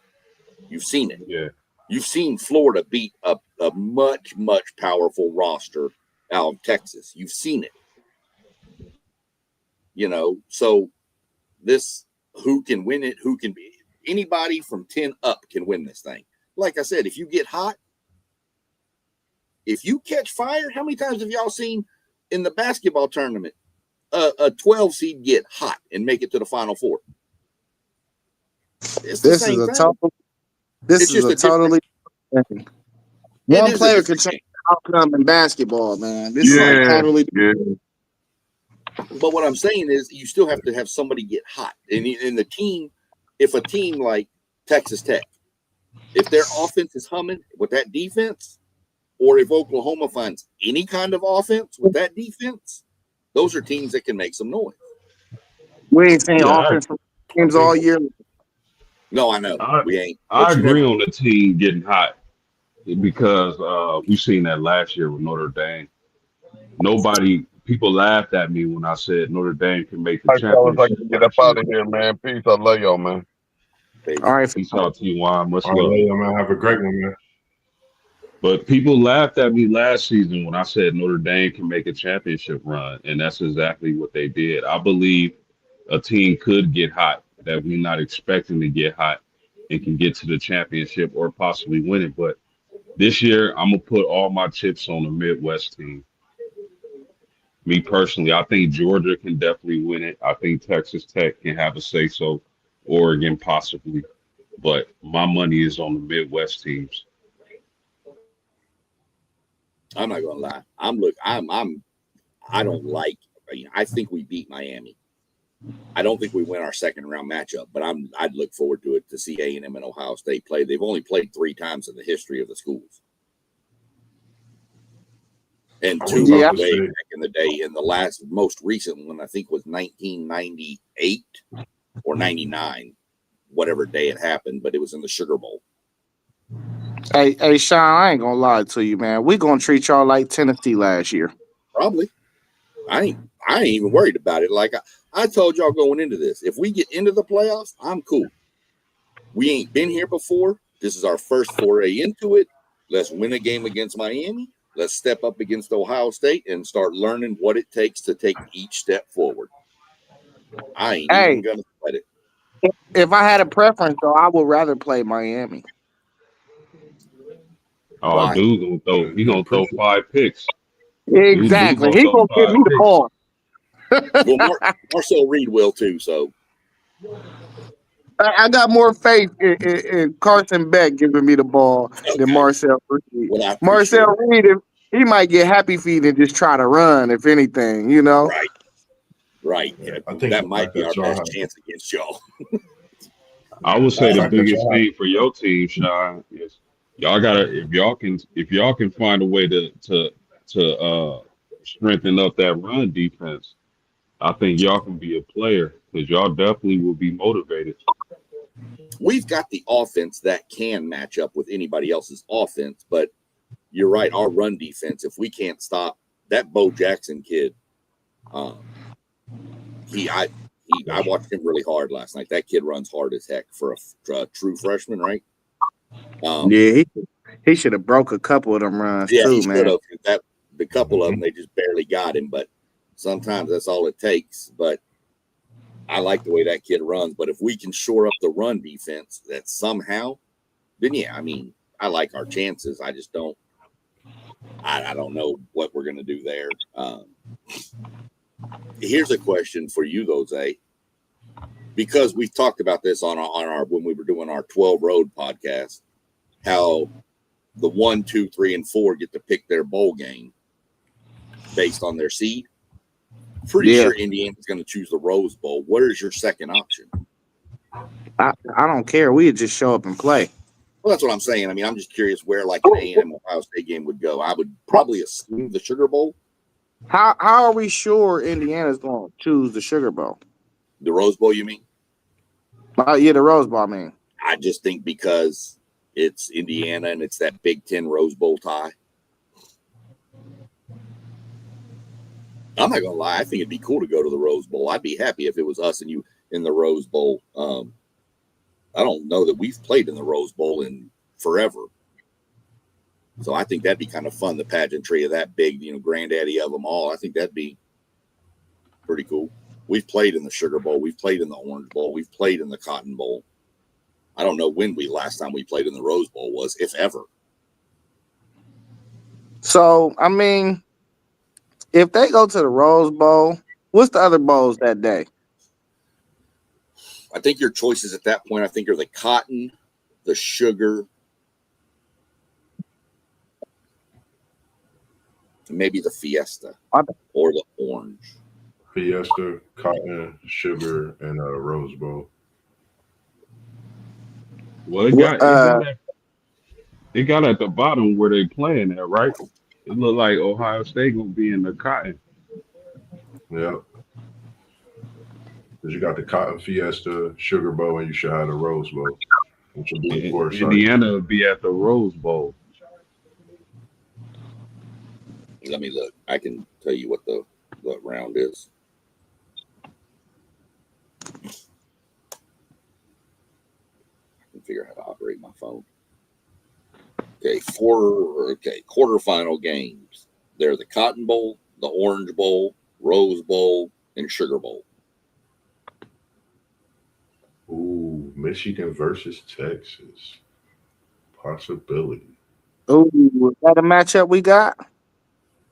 You've seen it. Yeah. You've seen Florida beat a much, much powerful roster out of Texas. You've seen it. So this, who can win it, who can be, anybody from 10 up can win this thing. Like I said, if you get hot, if you catch fire, how many times have y'all seen in the basketball tournament a 12 seed get hot and make it to the Final Four? It's the same thing. This It's is just a a different totally one is a player can different change the outcome in basketball, man. This is Yeah, totally yeah. But what I'm saying is you still have to have somebody get hot. And in the team, if a team like Texas Tech, if their offense is humming with that defense, or if Oklahoma finds any kind of offense with that defense, those are teams that can make some noise. we ain't seen Yeah, offense from I teams think- all year. No, I know. We ain't. I But you agree never- on the team getting hot because we've seen that last year with Notre Dame. People laughed at me when I said Notre Dame can make the All right, fellas, I championship. can get up out of here, man. Peace. I love y'all, man. All right, Peace out, T.Y. Much All right, love. yeah, man. Have a great one, man. But people laughed at me last season when I said Notre Dame can make a championship run, and that's exactly what they did. I believe a team could get hot that we're not expecting to get hot and can get to the championship or possibly win it. But this year, I'm going to put all my chips on the Midwest team. Me personally, I think Georgia can definitely win it. I think Texas Tech can have a say-so, Oregon possibly. But my money is on the Midwest teams. I'm not gonna lie. I think we beat Miami. I don't think we win our second round matchup, but I'd look forward to it to see A&M and Ohio State play. They've only played 3 times in the history of the schools. And 2 way back in the day. And the most recent one, I think, was 1998 or 99, whatever day it happened, but it was in the Sugar Bowl. Hey, Sean, I ain't gonna lie to you, man. We gonna treat y'all like Tennessee last year. Probably. I ain't even worried about it. Like I told y'all going into this, if we get into the playoffs, I'm cool. We ain't been here before. This is our first foray into it. Let's win a game against Miami. Let's step up against Ohio State and start learning what it takes to take each step forward. I ain't even gonna sweat it. If I had a preference, though, I would rather play Miami. Oh, Why? dude, he gonna throw 5 picks. Exactly. He gonna give me the ball. Well, Marcel Reed will too. So I got more faith in Carson Beck giving me the ball than Marcel Reed. Well, Marcel Reed, he might get happy feet and just try to run, if anything, you know. Right. Yeah, I think that might be our best chance against y'all. I would say the biggest thing for your team, Sean, is y'all gotta if y'all can find a way to strengthen up that run defense. I think y'all can be a player because y'all definitely will be motivated. We've got the offense that can match up with anybody else's offense, but you're right. Our run defense, if we can't stop that Bo Jackson kid, I watched him really hard last night. That kid runs hard as heck for a true freshman, right? Yeah, he should have broke a couple of them runs too, man. The couple of them, they just barely got him, but sometimes that's all it takes. But I like the way that kid runs. But if we can shore up the run defense that somehow, then yeah, I mean, I like our chances. I just don't. I don't know what we're gonna do there. Here's a question for you, though, Zay, because we've talked about this on our when we were doing our 12 Road podcast, how the 1, 2, 3, and 4 get to pick their bowl game based on their seed. Pretty sure Indiana's going to choose the Rose Bowl. What is your second option? I don't care. We just show up and play. Well, that's what I'm saying. I mean, I'm just curious where like an A&M Ohio State game would go. I would probably assume the Sugar Bowl. How are we sure Indiana's going to choose the Sugar Bowl? The Rose Bowl, you mean? Yeah, the Rose Bowl, I mean. I just think because it's Indiana and it's that Big Ten Rose Bowl tie. I'm not going to lie. I think it'd be cool to go to the Rose Bowl. I'd be happy if it was us and you in the Rose Bowl. I don't know that we've played in the Rose Bowl in forever. So I think that'd be kind of fun, the pageantry of that big, granddaddy of them all. I think that'd be pretty cool. We've played in the Sugar Bowl. We've played in the Orange Bowl. We've played in the Cotton Bowl. I don't know when last time we played in the Rose Bowl was, if ever. So, I mean, if they go to the Rose Bowl, what's the other bowls that day? I think your choices at that point, I think, are the Cotton, the Sugar, maybe the Fiesta or the Orange. Fiesta, Cotton, Sugar, and Rose Bowl. Well, it got at the bottom where they playing at, right? It looked like Ohio State gonna be in the Cotton. Yeah. Because you got the Cotton Fiesta, Sugar Bowl, and you should have the Rose Bowl, which will be the fourth side. Indiana will be at the Rose Bowl. Let me look. I can tell you what round is. I can figure out how to operate my phone. Okay, quarterfinal games. They're the Cotton Bowl, the Orange Bowl, Rose Bowl, and Sugar Bowl. Ooh, Michigan versus Texas. Possibility. Ooh, is that a matchup we got?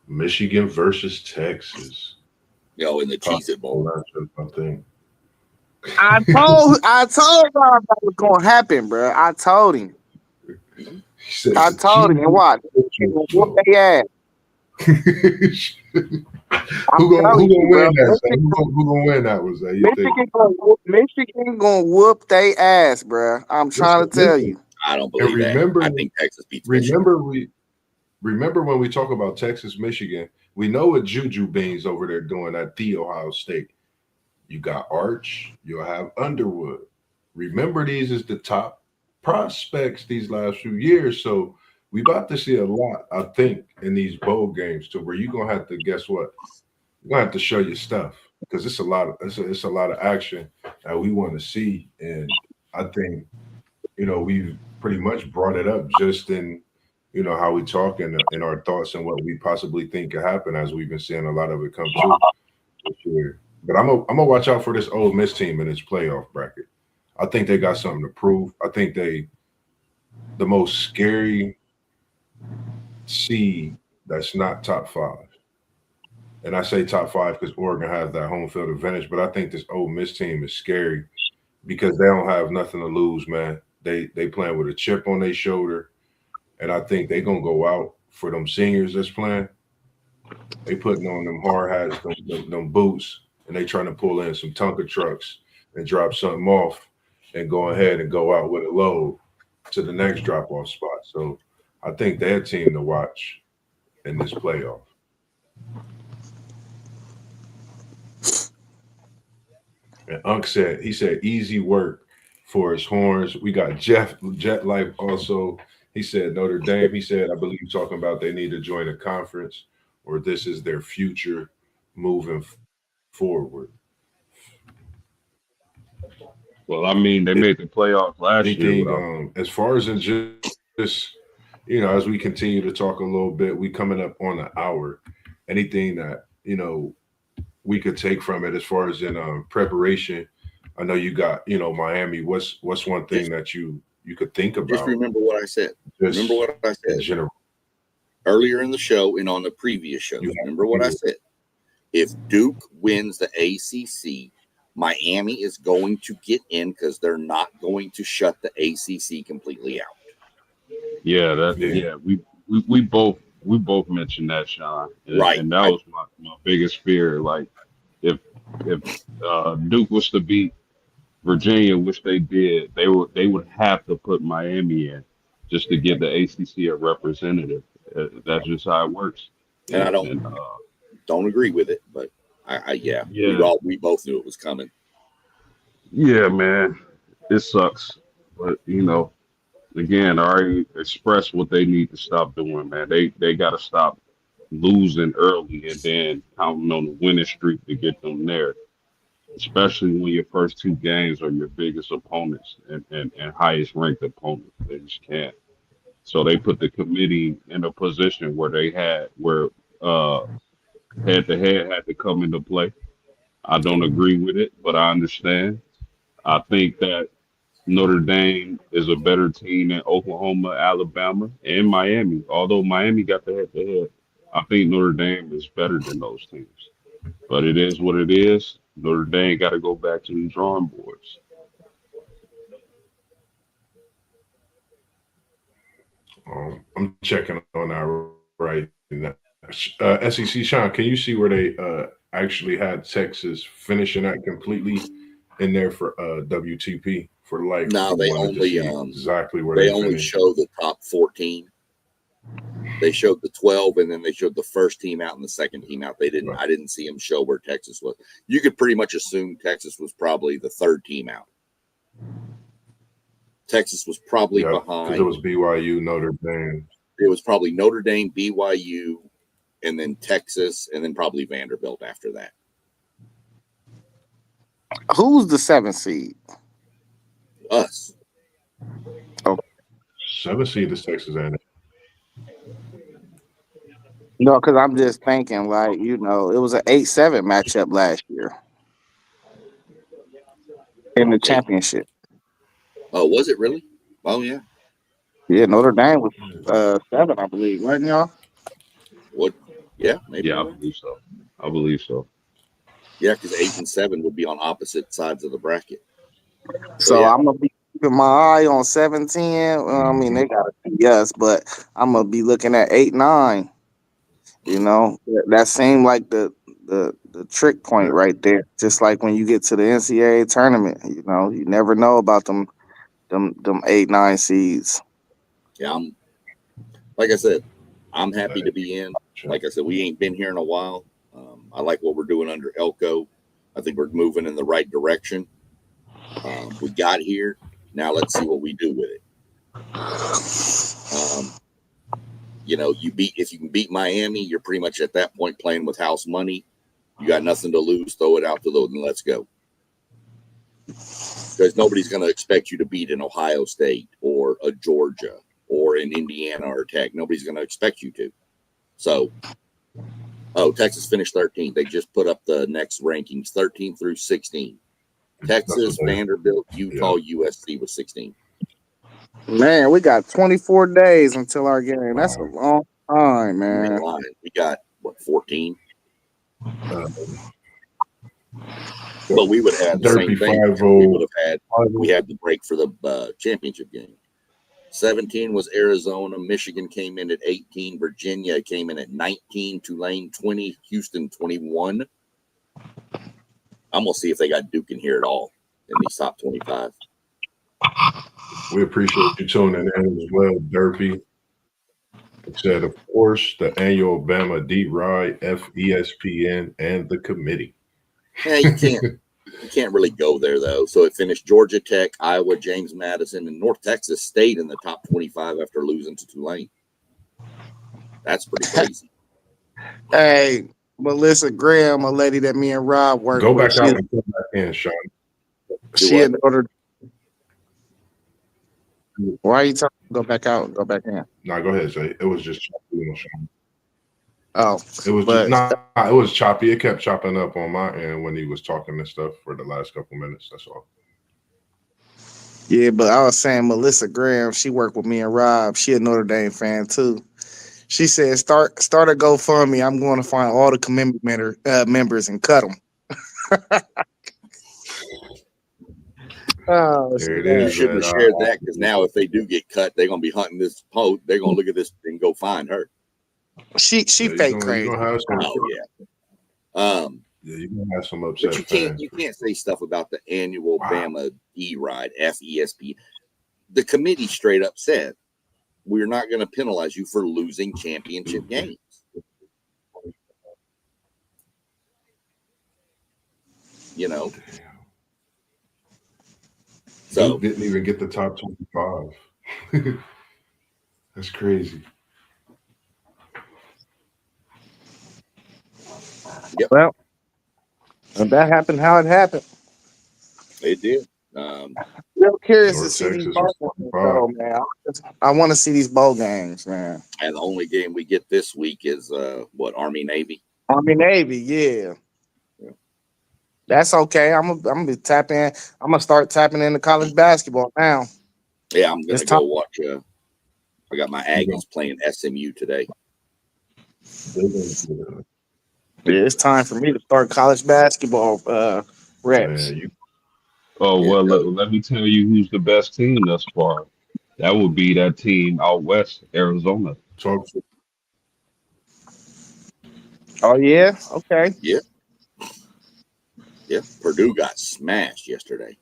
Michigan versus Texas. In the Cheez-It Bowl. I think. I told Rob that was gonna happen, bro. I told him. I told him. And watch, whoop their ass. Who gonna win that? Who gonna win that? Was that? Michigan gonna whoop their ass, bro. I'm trying to tell you. I don't believe that. I think Texas beats Michigan. Remember when we talk about Texas, Michigan, we know what Juju Beans over there doing at the Ohio State. You got Arch, you'll have Underwood. Remember, these is the top prospects these last few years. So we about to see a lot, I think, in these bowl games to where you're gonna have to guess what? You're gonna have to show your stuff because it's a lot of action that we want to see. And I think, we've pretty much brought it up just in how we talk and in our thoughts and what we possibly think could happen as we've been seeing a lot of it come true this year. But I'm gonna watch out for this Ole Miss team in this playoff bracket. I think they got something to prove. I think the most scary seed that's not top 5. And I say top 5 because Oregon has that home field advantage. But I think this Ole Miss team is scary because they don't have nothing to lose, man. They playing with a chip on their shoulder. And I think they're going to go out for them seniors that's playing. They putting on them hard hats, them boots, and they trying to pull in some Tonka trucks and drop something off and go ahead and go out with a load to the next drop-off spot. So I think they're a team to watch in this playoff. And Unc said, easy work for his horns. We got Jet Life also. He said Notre Dame. He said, I believe you're talking about they need to join a conference or this is their future moving forward. Well, I mean, they made the playoffs last year. As far as in just, as we continue to talk a little bit, we coming up on an hour. Anything that, we could take from it as far as in preparation. I know you got, Miami. What's one thing that you could think about? Just remember what I said. Remember what I said earlier in the show and on the previous show. Remember what I said. If Duke wins the ACC, Miami is going to get in because they're not going to shut the ACC completely out. We both mentioned that, Sean, Right. and that was my biggest fear. Like if Duke was to beat Virginia, which they did, they would have to put Miami in just to give the ACC a representative. That's just how it works. And I And don't agree with it, but yeah, yeah, we both knew it was coming. yeah, man, it sucks, but again, I already expressed what they need to stop doing, man. They got to stop losing early and then counting on the winning streak to get them there. Especially when your first two games are your biggest opponents and highest ranked opponents. They just can't. So they put the committee in a position where uh head to head had to come into play. I don't agree with it, but I understand. I think that Notre Dame is a better team than Oklahoma, Alabama, and Miami. Although Miami got the head to head, I think Notre Dame is better than those teams. But it is what it is. Notre Dame got to go back to the drawing boards. I'm checking on that right now. SEC, Sean, can you see where they actually had Texas finishing that completely in there for WTP for like? No, they only exactly where they only show the top 14. They showed the 12, and then they showed the first team out and the second team out. They didn't. Right. I didn't see them show where Texas was. You could pretty much assume Texas was probably the third team out. Texas was probably behind. Because it was BYU, Notre Dame. It was probably Notre Dame, BYU, and then Texas, and then probably Vanderbilt after that. Who's the 7th seed? Us. Oh, 7th seed is Texas A&M. No, because I'm just thinking, like, it was an 8-7 matchup last year in the championship. Oh, was it really? Oh, yeah. Yeah, Notre Dame was 7, I believe, wasn't y'all? What? Yeah, maybe. Yeah, I believe so. Yeah, because 8 and 7 would be on opposite sides of the bracket. So I'm gonna be keeping my eye on 7-10. I mean, they gotta see us, but I'm gonna be looking at 8-9. That seemed like the trick point right there. Just like when you get to the NCAA tournament, you never know about them 8-9 seeds. Yeah, like I said, I'm happy to be in. Like I said, we ain't been here in a while. I like what we're doing under Elko. I think we're moving in the right direction. We got here. Now let's see what we do with it. If you can beat Miami, you're pretty much at that point playing with house money. You got nothing to lose. Throw it out the load and let's go. Because nobody's going to expect you to beat an Ohio State or a Georgia or an Indiana or Tech. Nobody's going to expect you to. So, Texas finished 13th. They just put up the next rankings, 13 through 16. Texas, Vanderbilt, Utah, USC was 16. Man, we got 24 days until our game. That's a long time, man. We got, 14? But we would have the same thing. We had the break for the championship game. 17 was Arizona. Michigan came in at 18. Virginia came in at 19. Tulane 20. Houston 21. I'm going to see if they got Duke in here at all in these top 25. We appreciate you tuning in as well, Derpy. It said, of course, the annual Bama Deep Ride, FESPN, and the committee. Yeah, you can't really go there, though. So it finished Georgia Tech, Iowa, James Madison, and North Texas stayed in the top 25 after losing to Tulane. That's pretty crazy. Hey, Melissa Graham, a lady that me and Rob work with. Go back out and come back in, Sean. She had ordered. Why are you talking? Go back out and go back in. No, go ahead, Jay. It was just choppy, Sean. Oh, it was it was choppy. It kept chopping up on my end when he was talking and stuff for the last couple minutes. That's all. Yeah, but I was saying Melissa Graham, she worked with me and Rob. She a Notre Dame fan too. She said, "Start a GoFundMe. I'm going to find all the committee members and cut them." Oh, There it You is, shouldn't man. have shared that because now if they do get cut, they're gonna be hunting this post. They're gonna look at this and go find her. she Yeah, fake you're crazy. gonna have some. Oh yeah. Yeah, you're gonna have some upset But you fans. can't say stuff about the annual Bama E-Ride, FESP. The committee straight up said we're not going to penalize you for losing championship games. You know. So Duke didn't even get the top 25. That's crazy. Well, if that happened, how it happened. it did. Real curious to North see these Texas bowl was games, 25. though, man. I want to see these bowl games, man. And the only game we get this week is Army Navy. Army Navy, yeah. That's okay. I'm gonna be tapping. I'm gonna start tapping into college basketball now. Yeah, I'm gonna It's go time. watch. I got my Aggies playing SMU today. Yeah, it's time for me to start college basketball reps. Man, Oh, Yeah, well, no. let me tell you who's the best team thus far. That would be that team out west, Arizona. talk to Oh yeah, okay. Yeah, Purdue got smashed yesterday.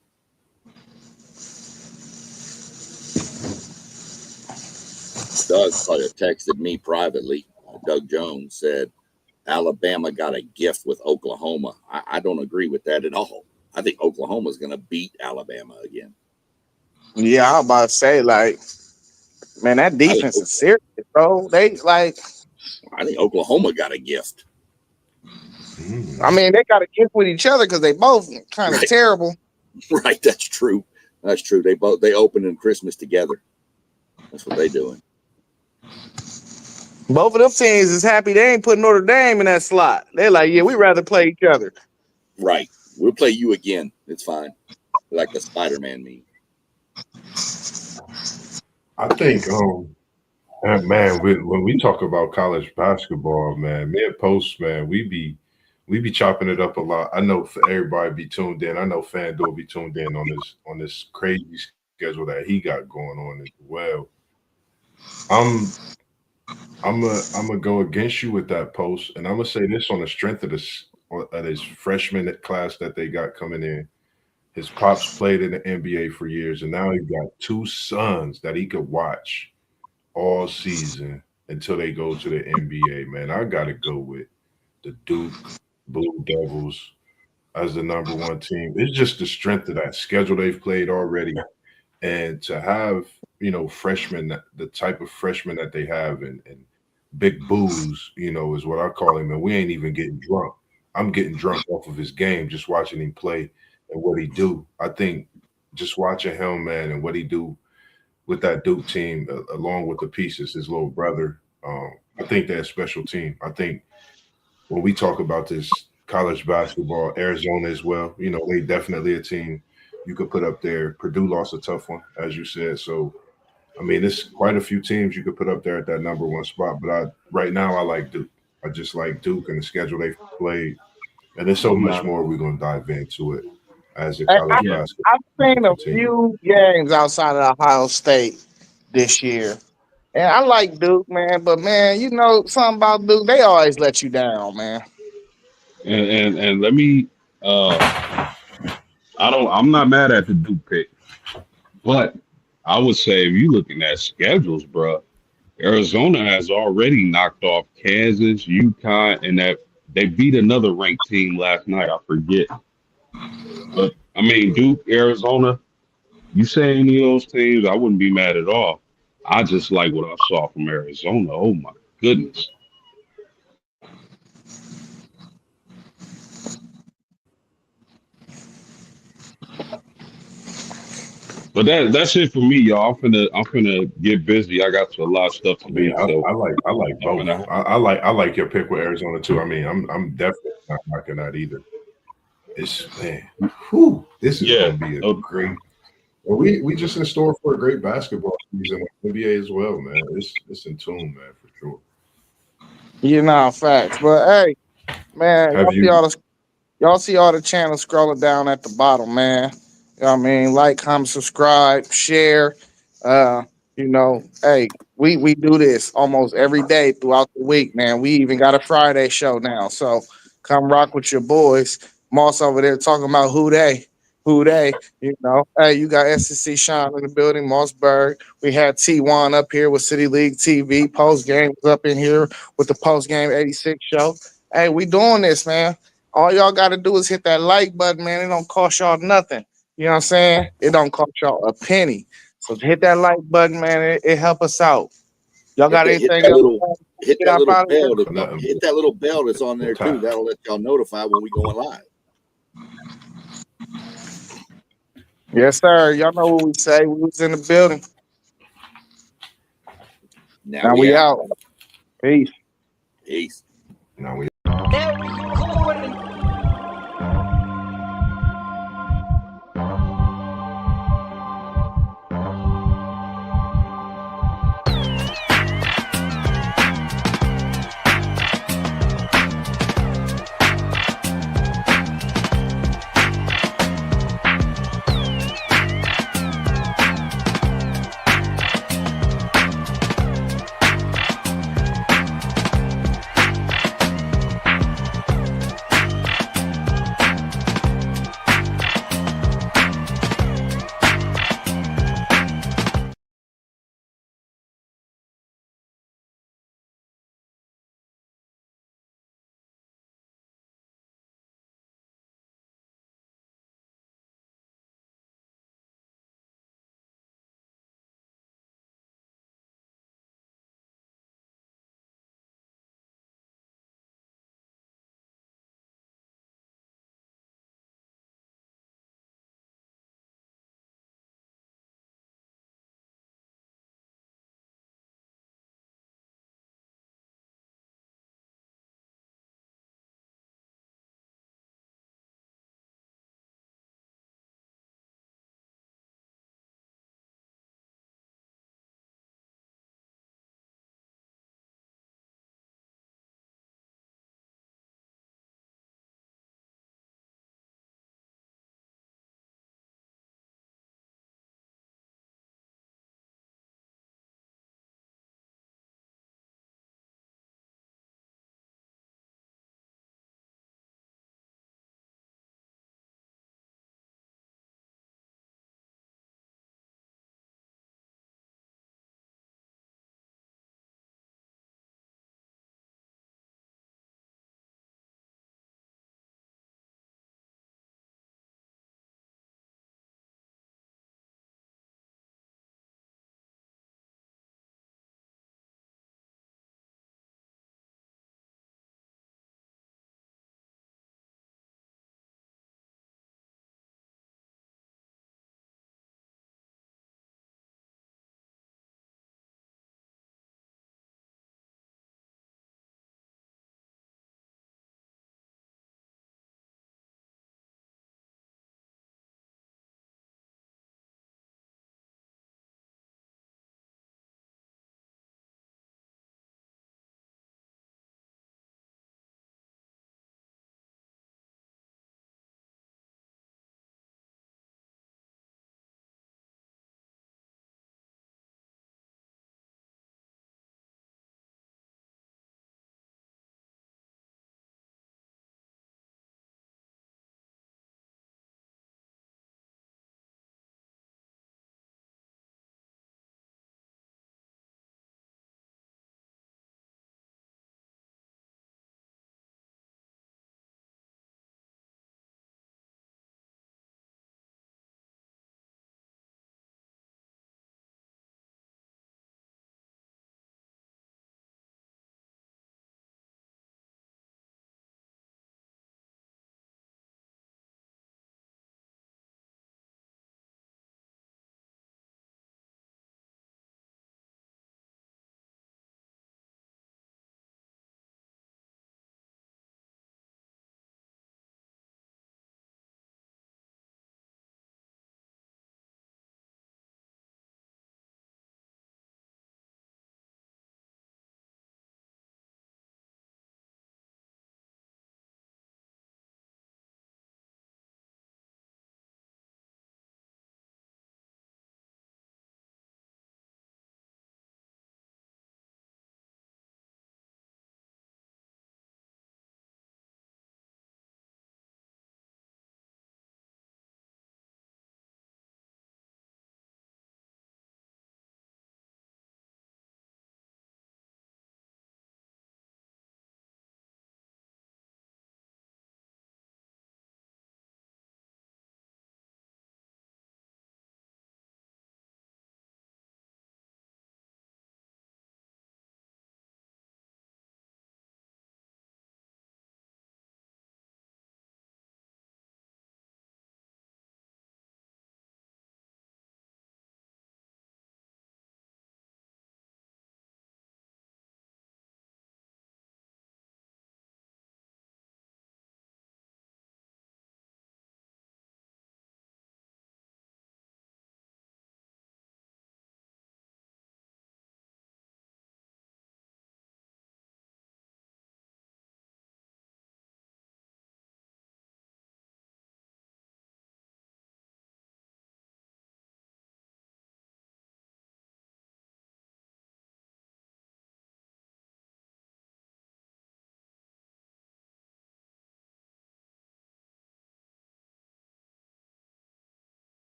Doug texted me privately. Doug Jones said Alabama got a gift with Oklahoma. I don't agree with that at all. I think Oklahoma's going to beat Alabama again. Yeah, I was about to say, like, man, that defense is serious, bro. They like, I think Oklahoma got a gift. I mean, they got to get with each other because they both kind of Right. terrible. Right, that's true. That's true. They open in Christmas together. That's what they doing. Both of them teams is happy they ain't putting Notre Dame in that slot. They're like, yeah, we'd rather play each other. Right. We'll play you again. It's fine. Like the Spider-Man meme. I think, man, when we talk about college basketball, man, me and Post, man, we be chopping it up a lot. I know for everybody be tuned in. I know FanDuel be tuned in on this crazy schedule that he got going on as well. I'm gonna go against you with that, Post, and I'm gonna say this on the strength of this freshman class that they got coming in. His pops played in the NBA for years, and now he got two sons that he could watch all season until they go to the NBA. Man, I gotta go with the Duke Blue Devils as the #1 team. It's just the strength of that schedule they've played already, and to have freshmen, the type of freshmen that they have, and Big Booze, is what I call him, and we ain't even getting drunk. I'm getting drunk off of his game, just watching him play and what he do. I think just watching him, man, and what he do with that Duke team, along with the pieces, his little brother, I think they're a special team. I think when we talk about this college basketball, Arizona as well, they definitely a team you could put up there. Purdue lost a tough one, as you said. So, I mean, there's quite a few teams you could put up there at that #1 spot. But right now, I like Duke. I just like Duke and the schedule they've played. And there's so much more we're going to dive into it as a college basketball. I've seen a few games outside of Ohio State this year. And I like Duke, man. But, man, something about Duke, they always let you down, man. And let me I'm not mad at the Duke pick, but I would say if you looking at schedules, bro, Arizona has already knocked off Kansas, UConn, and that they beat another ranked team last night. I forget. But I mean, Duke, Arizona, you say any of those teams, I wouldn't be mad at all. I just like what I saw from Arizona. Oh my goodness. But that's it for me, y'all. I'm finna get busy. I got a lot of stuff to do. I like both. I like your pick with Arizona too. I mean, I'm definitely not knocking that either. This is gonna be a great. Well, we just in store for a great basketball season, NBA as well, man. It's in tune, man, for sure. Facts. But hey, man, y'all see all the channels scrolling down at the bottom, man. You know what I mean? Like, comment, subscribe, share. Hey, we do this almost every day throughout the week, man. We even got a Friday show now. So come rock with your boys. Moss over there talking about who they, Hey, you got SEC Sean in the building, Mossberg. We had T1 up here with City League TV. Post game was up in here with the Post Game 86 show. Hey, we doing this, man. All y'all got to do is hit that like button, man. It don't cost y'all nothing. You know what I'm saying? It don't cost y'all a penny. So hit that like button, man. It help us out. Y'all got Hit anything that else? hit Get that up little out of here. bell. Hit that little bell that's on there too. That'll let y'all notify when we going live. Yes, sir. Y'all know what we say. We was in the building. Now Now we we out. out. Peace. Peace. Now we